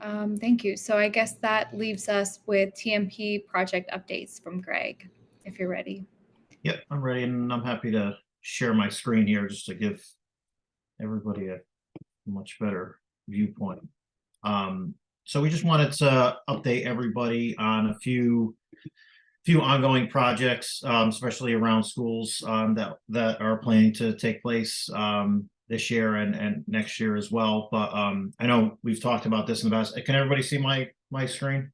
Thank you. So I guess that leaves us with TMP project updates from Greg, if you're ready. Yep, I'm ready, and I'm happy to share my screen here just to give everybody a much better viewpoint. So we just wanted to update everybody on a few ongoing projects, especially around schools that are planning to take place this year and next year as well. But I know we've talked about this in the past. Can everybody see my screen?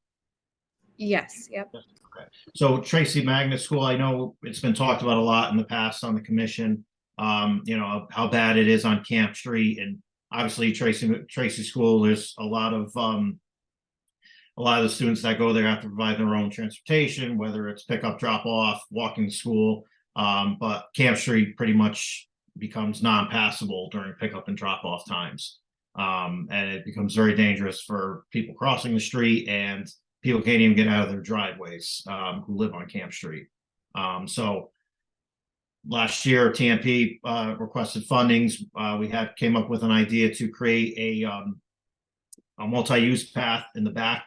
Yes. Yep. Okay. So Tracy Magnet School, I know it's been talked about a lot in the past on the commission. How bad it is on Camp Street, and obviously Tracy School. There's a lot of the students that go there have to provide their own transportation, whether it's pick up, drop off, walking to school. But Camp Street pretty much becomes non-passable during pickup and drop off times. And it becomes very dangerous for people crossing the street, and people can't even get out of their driveways who live on Camp Street. So last year, TMP requested fundings. We came up with an idea to create a multi-use path in the back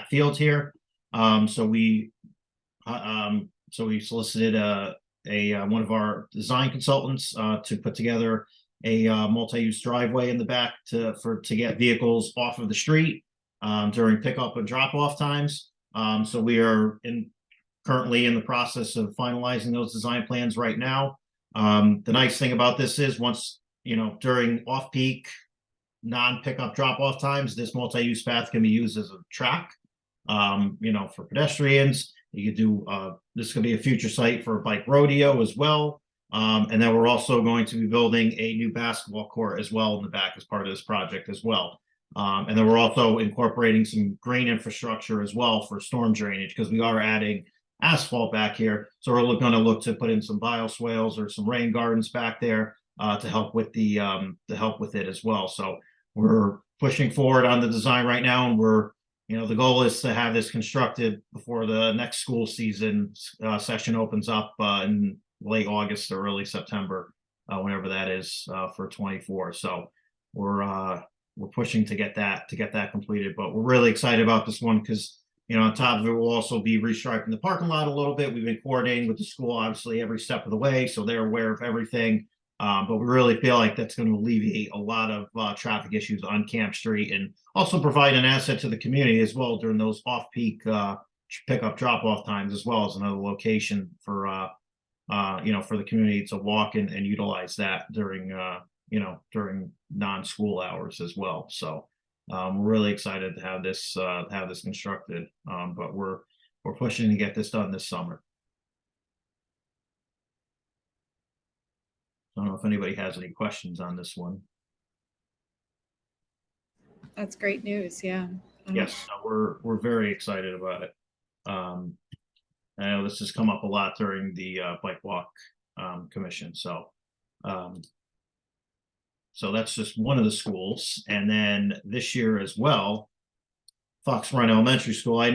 field here. So we solicited one of our design consultants to put together a multi-use driveway in the back to get vehicles off of the street during pickup and drop off times. So we are currently in the process of finalizing those design plans right now. The nice thing about this is once, during off-peak, non-pickup drop-off times, this multi-use path can be used as a track, for pedestrians. You could do, this could be a future site for a bike rodeo as well. And then we're also going to be building a new basketball court as well in the back as part of this project as well. And then we're also incorporating some green infrastructure as well for storm drainage, because we are adding asphalt back here. So we're going to look to put in some bioswales or some rain gardens back there to help with it as well. So we're pushing forward on the design right now, and the goal is to have this constructed before the next school season session opens up in late August or early September, whenever that is, for 24. So we're pushing to get that completed, but we're really excited about this one because, on top of it, we'll also be restriping the parking lot a little bit. We've been coordinating with the school, obviously, every step of the way, so they're aware of everything. But we really feel like that's going to alleviate a lot of traffic issues on Camp Street, and also provide an asset to the community as well during those off-peak pickup drop-off times, as well as another location for the community to walk and utilize that during non-school hours as well. So we're really excited to have this constructed, but we're pushing to get this done this summer. I don't know if anybody has any questions on this one. That's great news. Yeah. Yes, we're very excited about it. I know this has come up a lot during the Bike Walk Commission. So that's just one of the schools. And then this year as well, Fox Run Elementary School. I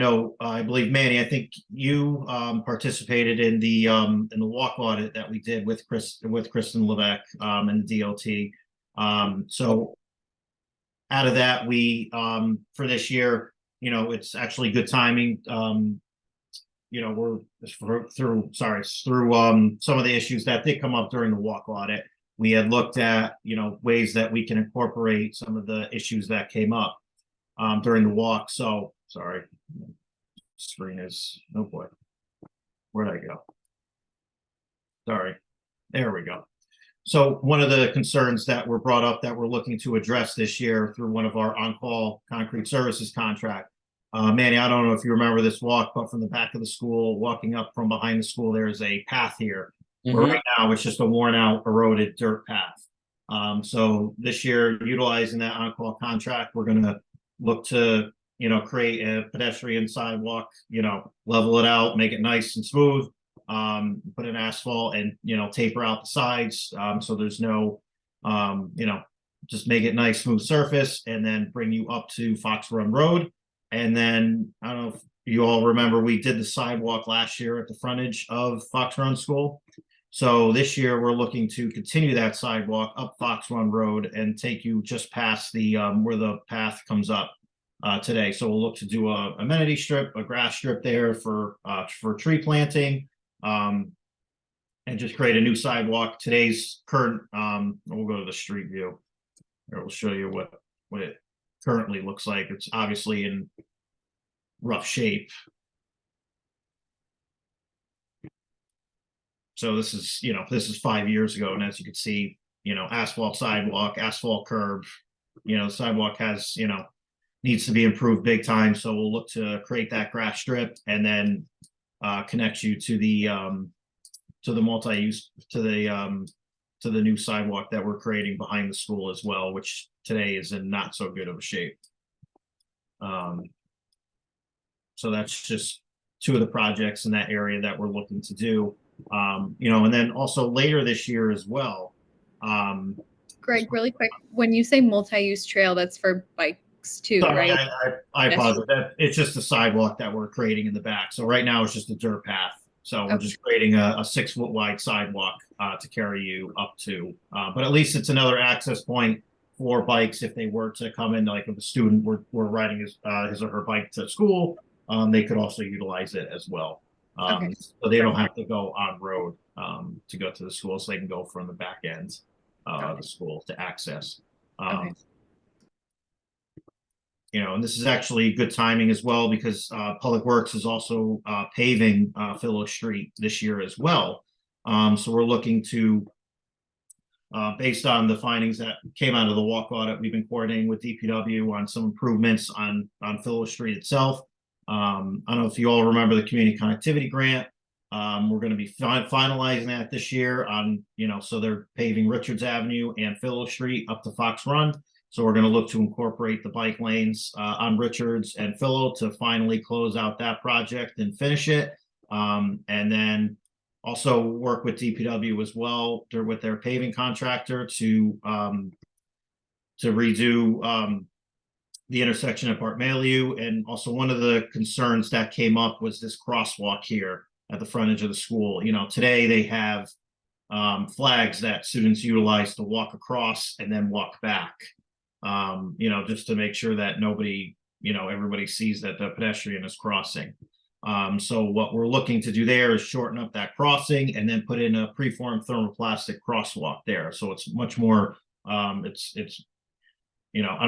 believe, Manny, I think you participated in the walk audit that we did with Kristen Levesque and the DOT. So out of that, we for this year, it's actually good timing. We're through some of the issues that did come up during the walk audit. We had looked at, ways that we can incorporate some of the issues that came up during the walk. So sorry, screen is, oh boy, where'd I go? Sorry, there we go. So one of the concerns that were brought up that we're looking to address this year through one of our on-call concrete services contract. Manny, I don't know if you remember this walk, but from the back of the school, walking up from behind the school, there's a path here. Mm-hmm. Where right now it's just a worn out, eroded dirt path. So this year, utilizing that on-call contract, we're going to look to, create a pedestrian sidewalk, level it out, make it nice and smooth, put in asphalt and, taper out the sides. So there's no, just make it nice, smooth surface, and then bring you up to Fox Run Road. And then, I don't know if you all remember, we did the sidewalk last year at the frontage of Fox Run School. So this year we're looking to continue that sidewalk up Fox Run Road and take you just past the where the path comes up today. So we'll look to do a amenity strip, a grass strip there for tree planting, and just create a new sidewalk. Today's current, we'll go to the street view. Here we'll show you what it currently looks like. It's obviously in rough shape. So this is 5 years ago, and as you can see, asphalt sidewalk, asphalt curb, sidewalk has, needs to be improved big time. So we'll look to create that grass strip and then connect you to the multi-use, to the new sidewalk that we're creating behind the school as well, which today is in not so good of a shape. So that's just two of the projects in that area that we're looking to do. And then also later this year as well. Greg, really quick, when you say multi-use trail, that's for bikes too, Sorry, right? I apologize. It's just a sidewalk that we're creating in the back. So right now it's just a dirt path. So we're just creating a 6 foot wide sidewalk to carry you up to. But at least it's another access point for bikes if they were to come in, like if a student were riding his or her bike to school, they could also utilize it as well. So they don't have to go on road to go to the school, so they can go from the back end of the school to access. and this is actually good timing as well because Public Works is also paving Philo Street this year as well. So we're looking to, based on the findings that came out of the walk audit, we've been coordinating with DPW on some improvements on Philo Street itself. I don't know if you all remember the community connectivity grant. We're going to be finalizing that this year on, so they're paving Richards Avenue and Philo Street up to Fox Run. So we're going to look to incorporate the bike lanes on Richards and Philo to finally close out that project and finish it. And then also work with DPW as well with their paving contractor to redo the intersection at Bart Malieu. And also one of the concerns that came up was this crosswalk here at the frontage of the school. Today they have flags that students utilize to walk across and then walk back. Just to make sure that nobody, everybody sees that the pedestrian is crossing. So what we're looking to do there is shorten up that crossing and then put in a preformed thermoplastic crosswalk there. So it's much more, I don't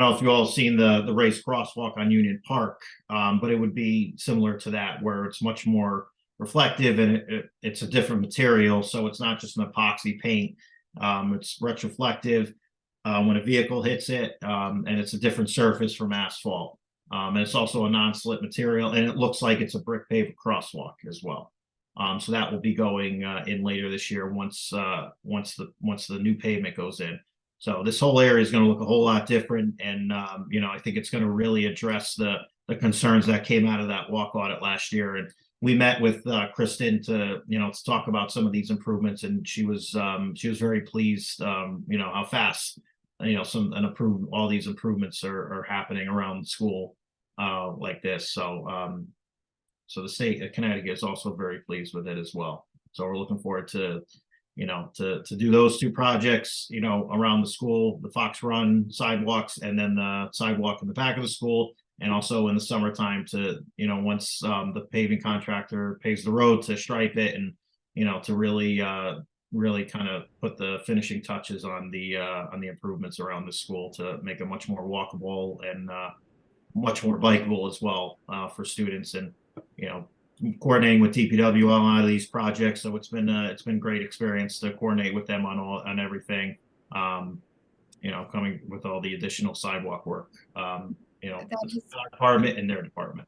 know if you all seen the raised crosswalk on Union Park, but it would be similar to that where it's much more reflective and it's a different material. So it's not just an epoxy paint. It's retroflective when a vehicle hits it, and it's a different surface from asphalt. And it's also a non-slip material, and it looks like it's a brick paved crosswalk as well. So that will be going in later this year once the new pavement goes in. So this whole area is going to look a whole lot different, and I think it's going to really address the concerns that came out of that walk audit last year. And we met with Kristen to talk about some of these improvements, and she was very pleased. How fast all these improvements are happening around the school like this. So the state of Connecticut is also very pleased with it as well. So we're looking forward to do those two projects, around the school, the Fox Run sidewalks, and then the sidewalk in the back of the school. And also in the summertime to, once the paving contractor paves the road, to stripe it and, to really kind of put the finishing touches on the improvements around the school to make it much more walkable and much more bikeable as well for students. And, coordinating with DPW on a lot of these projects. So it's been a great experience to coordinate with them on everything, coming with all the additional sidewalk work. Department and their department.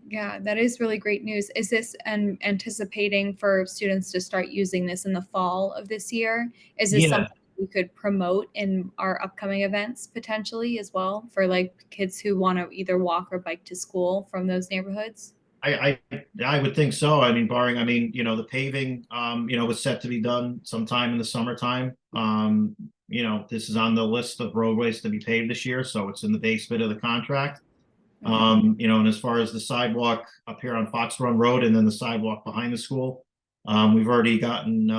Yeah, that is really great news. Is this anticipating for students to start using this in the fall of this year? Is this something we could promote in our upcoming events potentially as well for like kids who want to either walk or bike to school from those neighborhoods? I would think so. Barring, the paving, was set to be done sometime in the summertime. This is on the list of roadways to be paved this year, so it's in the base bid of the contract. And as far as the sidewalk up here on Fox Run Road and then the sidewalk behind the school, we've already gotten,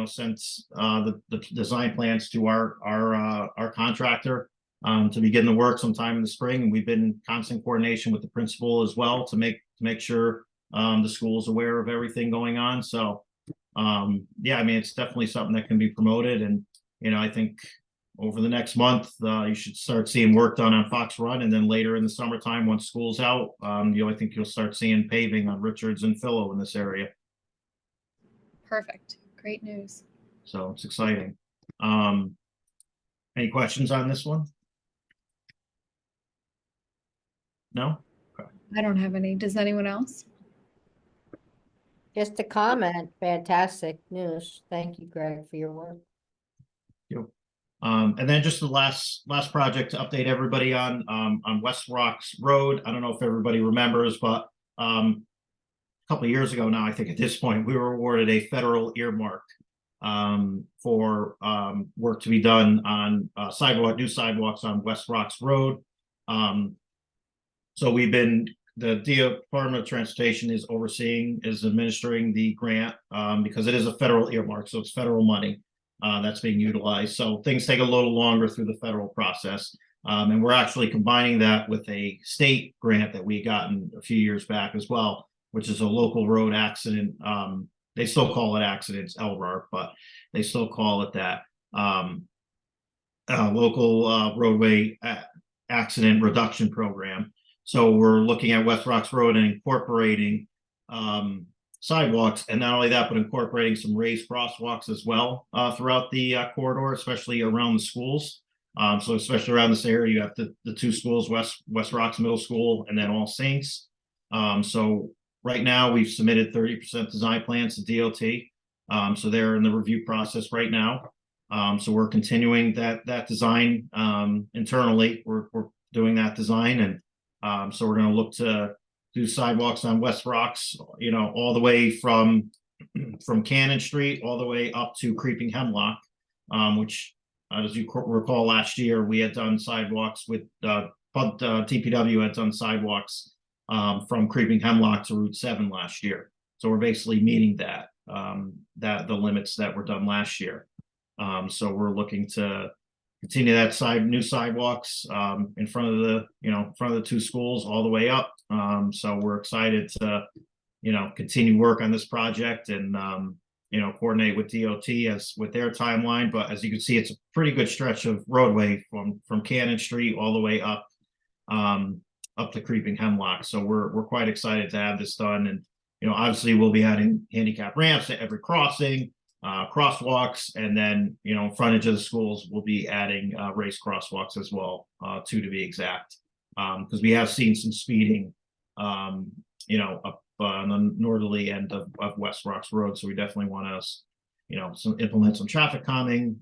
sent the design plans to our contractor to begin the work sometime in the spring. And we've been in constant coordination with the principal as well to make sure the school is aware of everything going on. So, it's definitely something that can be promoted. And, I think over the next month, you should start seeing work done on Fox Run. And then later in the summertime, once school's out, I think you'll start seeing paving on Richards and Philo in this area. Perfect. Great news. So it's exciting. Any questions on this one? No? Okay. I don't have any. Does anyone else? Just a comment. Fantastic news. Thank you, Greg, for your work. And then just the last project to update everybody on West Rocks Road. I don't know if everybody remembers, but a couple of years ago now, I think at this point, we were awarded a federal earmark for work to be done on new sidewalks on West Rocks Road. So the Department of Transportation is administering the grant because it is a federal earmark, so it's federal money that's being utilized. So things take a little longer through the federal process. And we're actually combining that with a state grant that we gotten a few years back as well, which is a local road accident. They still call it accidents, LRAR, but they still call it that. Local roadway accident reduction program. So we're looking at West Rocks Road and incorporating sidewalks, and not only that, but incorporating some raised crosswalks as well throughout the corridor, especially around the schools. So especially around this area, you have the two schools, West Rocks Middle School and then All Saints. So right now we've submitted 30% design plans to DOT. So they're in the review process right now. So we're continuing that design internally. We're doing that design, and so we're going to look to do sidewalks on West Rocks, all the way from Cannon Street all the way up to Creeping Hemlock, which, as you recall, last year we had done sidewalks with DPW had done sidewalks from Creeping Hemlock to Route 7 last year. So we're basically meeting that the limits that were done last year. So we're looking to continue that new sidewalks in front of the two schools all the way up. So we're excited to continue work on this project and coordinate with DOT as with their timeline. But as you can see, it's a pretty good stretch of roadway from Cannon Street all the way up to Creeping Hemlock. So we're quite excited to have this done. And obviously we'll be adding handicap ramps to every crossing, crosswalks, and then in frontage of the schools we'll be adding raised crosswalks as well, two to be exact, because we have seen some speeding up on the northerly end of West Rocks Road. So we definitely want to implement some traffic calming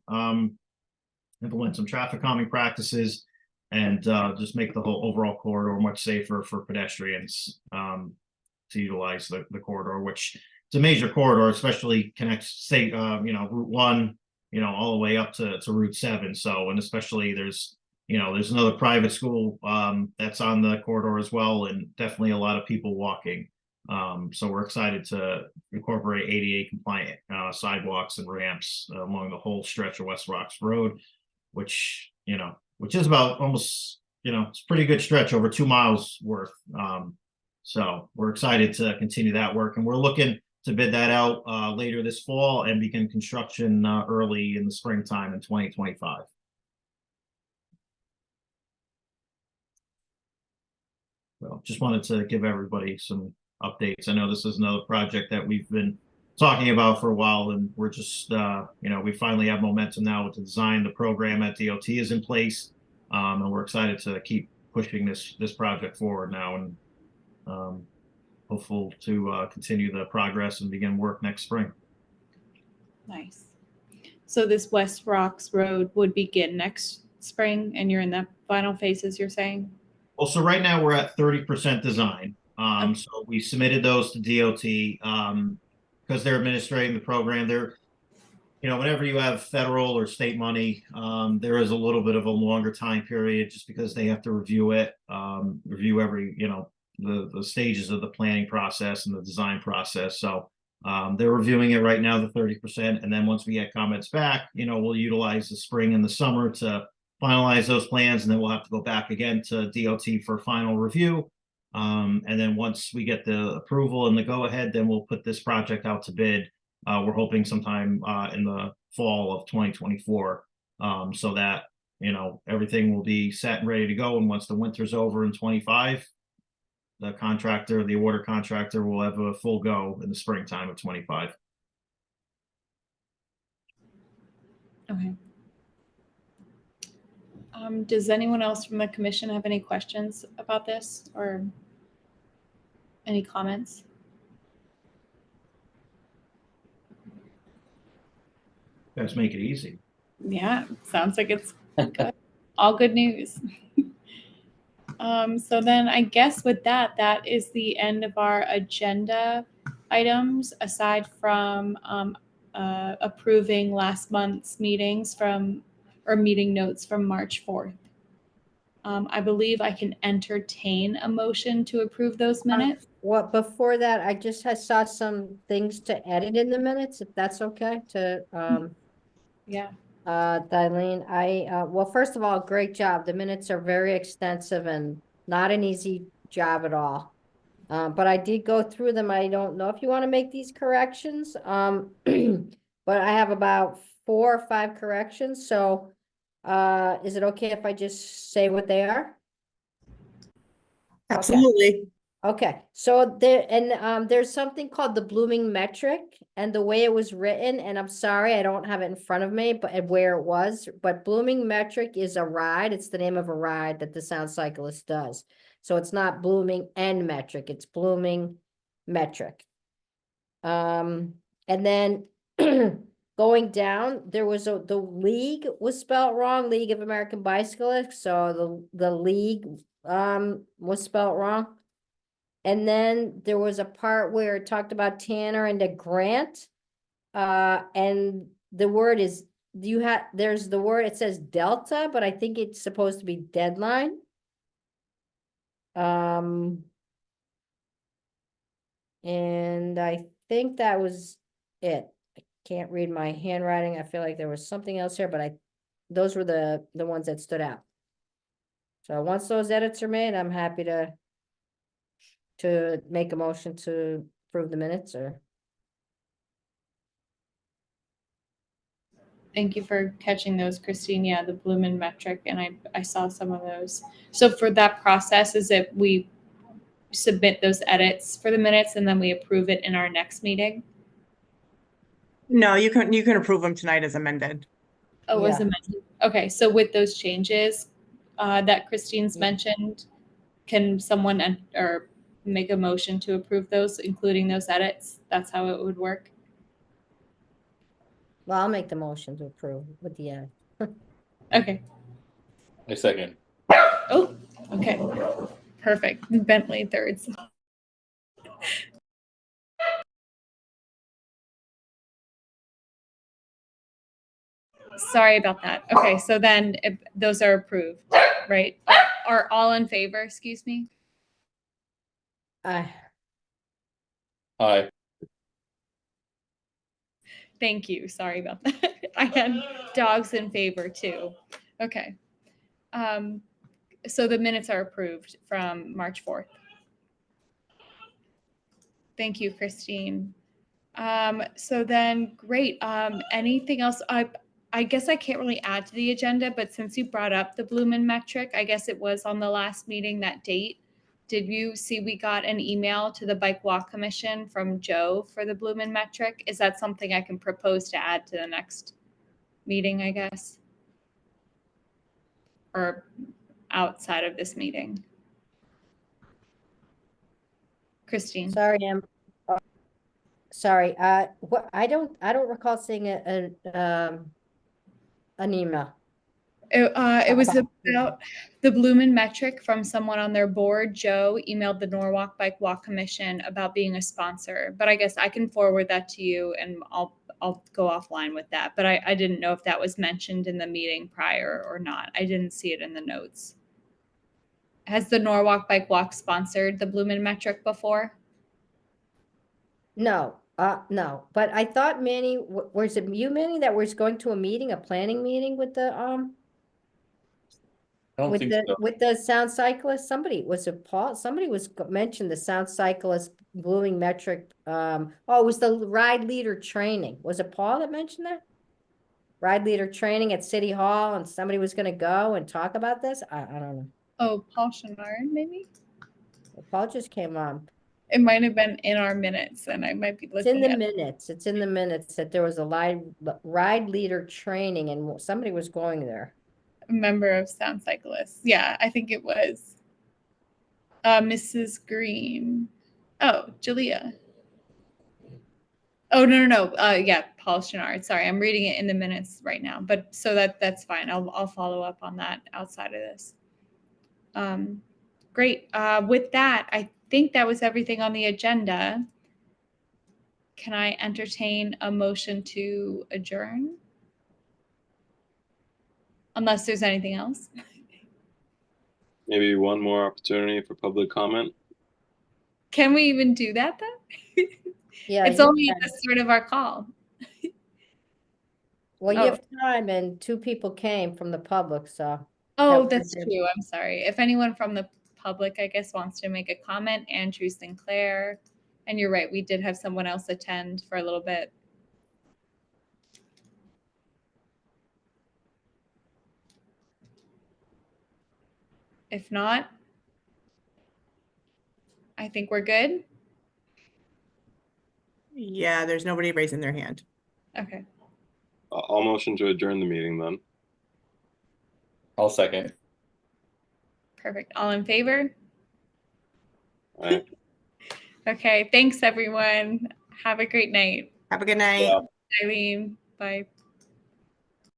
practices, and just make the whole overall corridor much safer for pedestrians to utilize the corridor, which it's a major corridor, especially connects Route 1 all the way up to Route 7. So, and especially there's another private school that's on the corridor as well, and definitely a lot of people walking. So we're excited to incorporate ADA compliant sidewalks and ramps along the whole stretch of West Rocks Road, which is about almost, it's a pretty good stretch, over 2 miles worth. So we're excited to continue that work, and we're looking to bid that out later this fall and begin construction early in the springtime in 2025. So just wanted to give everybody some updates. I know this is another project that we've been talking about for a while, and we're just, we finally have momentum now with the design. The program at DOT is in place, and we're excited to keep pushing this project forward now, and hopeful to continue the progress and begin work next spring. Nice. So this West Rocks Road would begin next spring, and you're in the final phases, you're saying? Well, so right now we're at 30% design. So we submitted those to DOT because they're administrating the program. Whenever you have federal or state money, there is a little bit of a longer time period just because they have to review it, review every, the stages of the planning process and the design process. So they're reviewing it right now, the 30%. And then once we get comments back, we'll utilize the spring and the summer to finalize those plans. And then we'll have to go back again to DOT for final review. And then once we get the approval and the go ahead, then we'll put this project out to bid. We're hoping sometime in the fall of 2024, so that, everything will be set and ready to go. And once the winter's over in 25, the award contractor will have a full go in the springtime of 25. Okay. Does anyone else from the commission have any questions about this or any comments? Let's make it easy. Yeah, sounds like it's good. All good news. So then I guess with that is the end of our agenda items, aside from approving last month's meetings meeting notes from March 4th. I believe I can entertain a motion to approve those minutes. Well, before that, I just saw some things to edit in the minutes, if that's okay, Yeah. Darlene, well, first of all, great job. The minutes are very extensive and not an easy job at all. But I did go through them. I don't know if you want to make these corrections. But I have about 4 or 5 corrections. So Is it okay if I just say what they are? Absolutely. Okay, so there's something called the blooming metric, and the way it was written, and I'm sorry, I don't have it in front of me, but and where it was, but blooming metric is a ride. It's the name of a ride that the Sound Cyclist does. So it's not blooming and metric, it's blooming metric. And then going down, there was the league was spelled wrong, League of American Bicyclists, so the league was spelled wrong. And then there was a part where it talked about Tanner and the grant. And the word is, there's the word, it says delta, but I think it's supposed to be deadline. And I think that was it. I can't read my handwriting. I feel like there was something else here, but those were the ones that stood out. So once those edits are made, I'm happy to make a motion to approve the minutes or. Thank you for catching those, Christine. Yeah, the Bloomin' metric, and I saw some of those. So for that process, is it we submit those edits for the minutes and then we approve it in our next meeting? No, you can approve them tonight as amended. Oh, was Yeah. amended. Okay, so with those changes that Christine's mentioned, can someone or make a motion to approve those, including those edits? That's how it would work. Well, I'll make the motion to approve with the, Okay. I second. Oh, okay. Perfect. Bentley thirds. Sorry about that. Okay, so then those are approved, right? Are all in favor, excuse me? Aye. Thank you. Sorry about that. I had dogs in favor too. Okay. So the minutes are approved from March 4th. Thank you, Christine. So then, great. Anything else? I guess I can't really add to the agenda, but since you brought up the Bloomin' metric, I guess it was on the last meeting, that date. Did you see we got an email to the Bike Walk Commission from Joe for the Bloomin' metric? Is that something I can propose to add to the next meeting, I guess? Or outside of this meeting? Christine. sorry, sorry, what, I don't recall seeing an email. It was about the Bloomin' metric from someone on their board. Joe emailed the Norwalk Bike Walk Commission about being a sponsor, but I guess I can forward that to you and I'll go offline with that. But I didn't know if that was mentioned in the meeting prior or not. I didn't see it in the notes. Has the Norwalk Bike Walk sponsored the Bloomin' metric before? No, no, but I thought Manny, was it you, Manny, that was going to a planning meeting with the, I don't think so. with the Sound Cyclist? Somebody, was it Paul? Somebody mentioned the Sound Cyclist blooming metric. Oh, it was the ride leader training. Was it Paul that mentioned that? Ride leader training at City Hall, and somebody was gonna go and talk about this? I don't know. Oh, Paul Chenard, maybe? Paul just came on. It might have been in our minutes and I might be It's in looking the at minutes. It's in the minutes that there was a ride leader training and somebody was going there. a member of Sound Cyclists. Yeah, I think it was Mrs. Green. Oh, Julia. Oh, no. Yeah, Paul Chenard. Sorry, I'm reading it in the minutes right now. But so that's fine. I'll follow up on that outside of this. Great. With that, I think that was everything on the agenda. Can I entertain a motion to adjourn? Unless there's anything else. Maybe one more opportunity for public comment. Can we even do that then? Yeah. It's you only can. the start of our call. Well, you Oh. have time and two people came from the public, so. Oh, That that's was- true. I'm sorry. If anyone from the public, I guess, wants to make a comment, Andrew Sinclair. And you're right, we did have someone else attend for a little bit. If not, I think we're good. Yeah, there's nobody raising their hand. Okay. I'll motion to adjourn the meeting then. I'll second. Perfect. All in favor? Aye. Okay. Thanks, everyone. Have a great night. Have a good night. Yeah. Eileen, bye.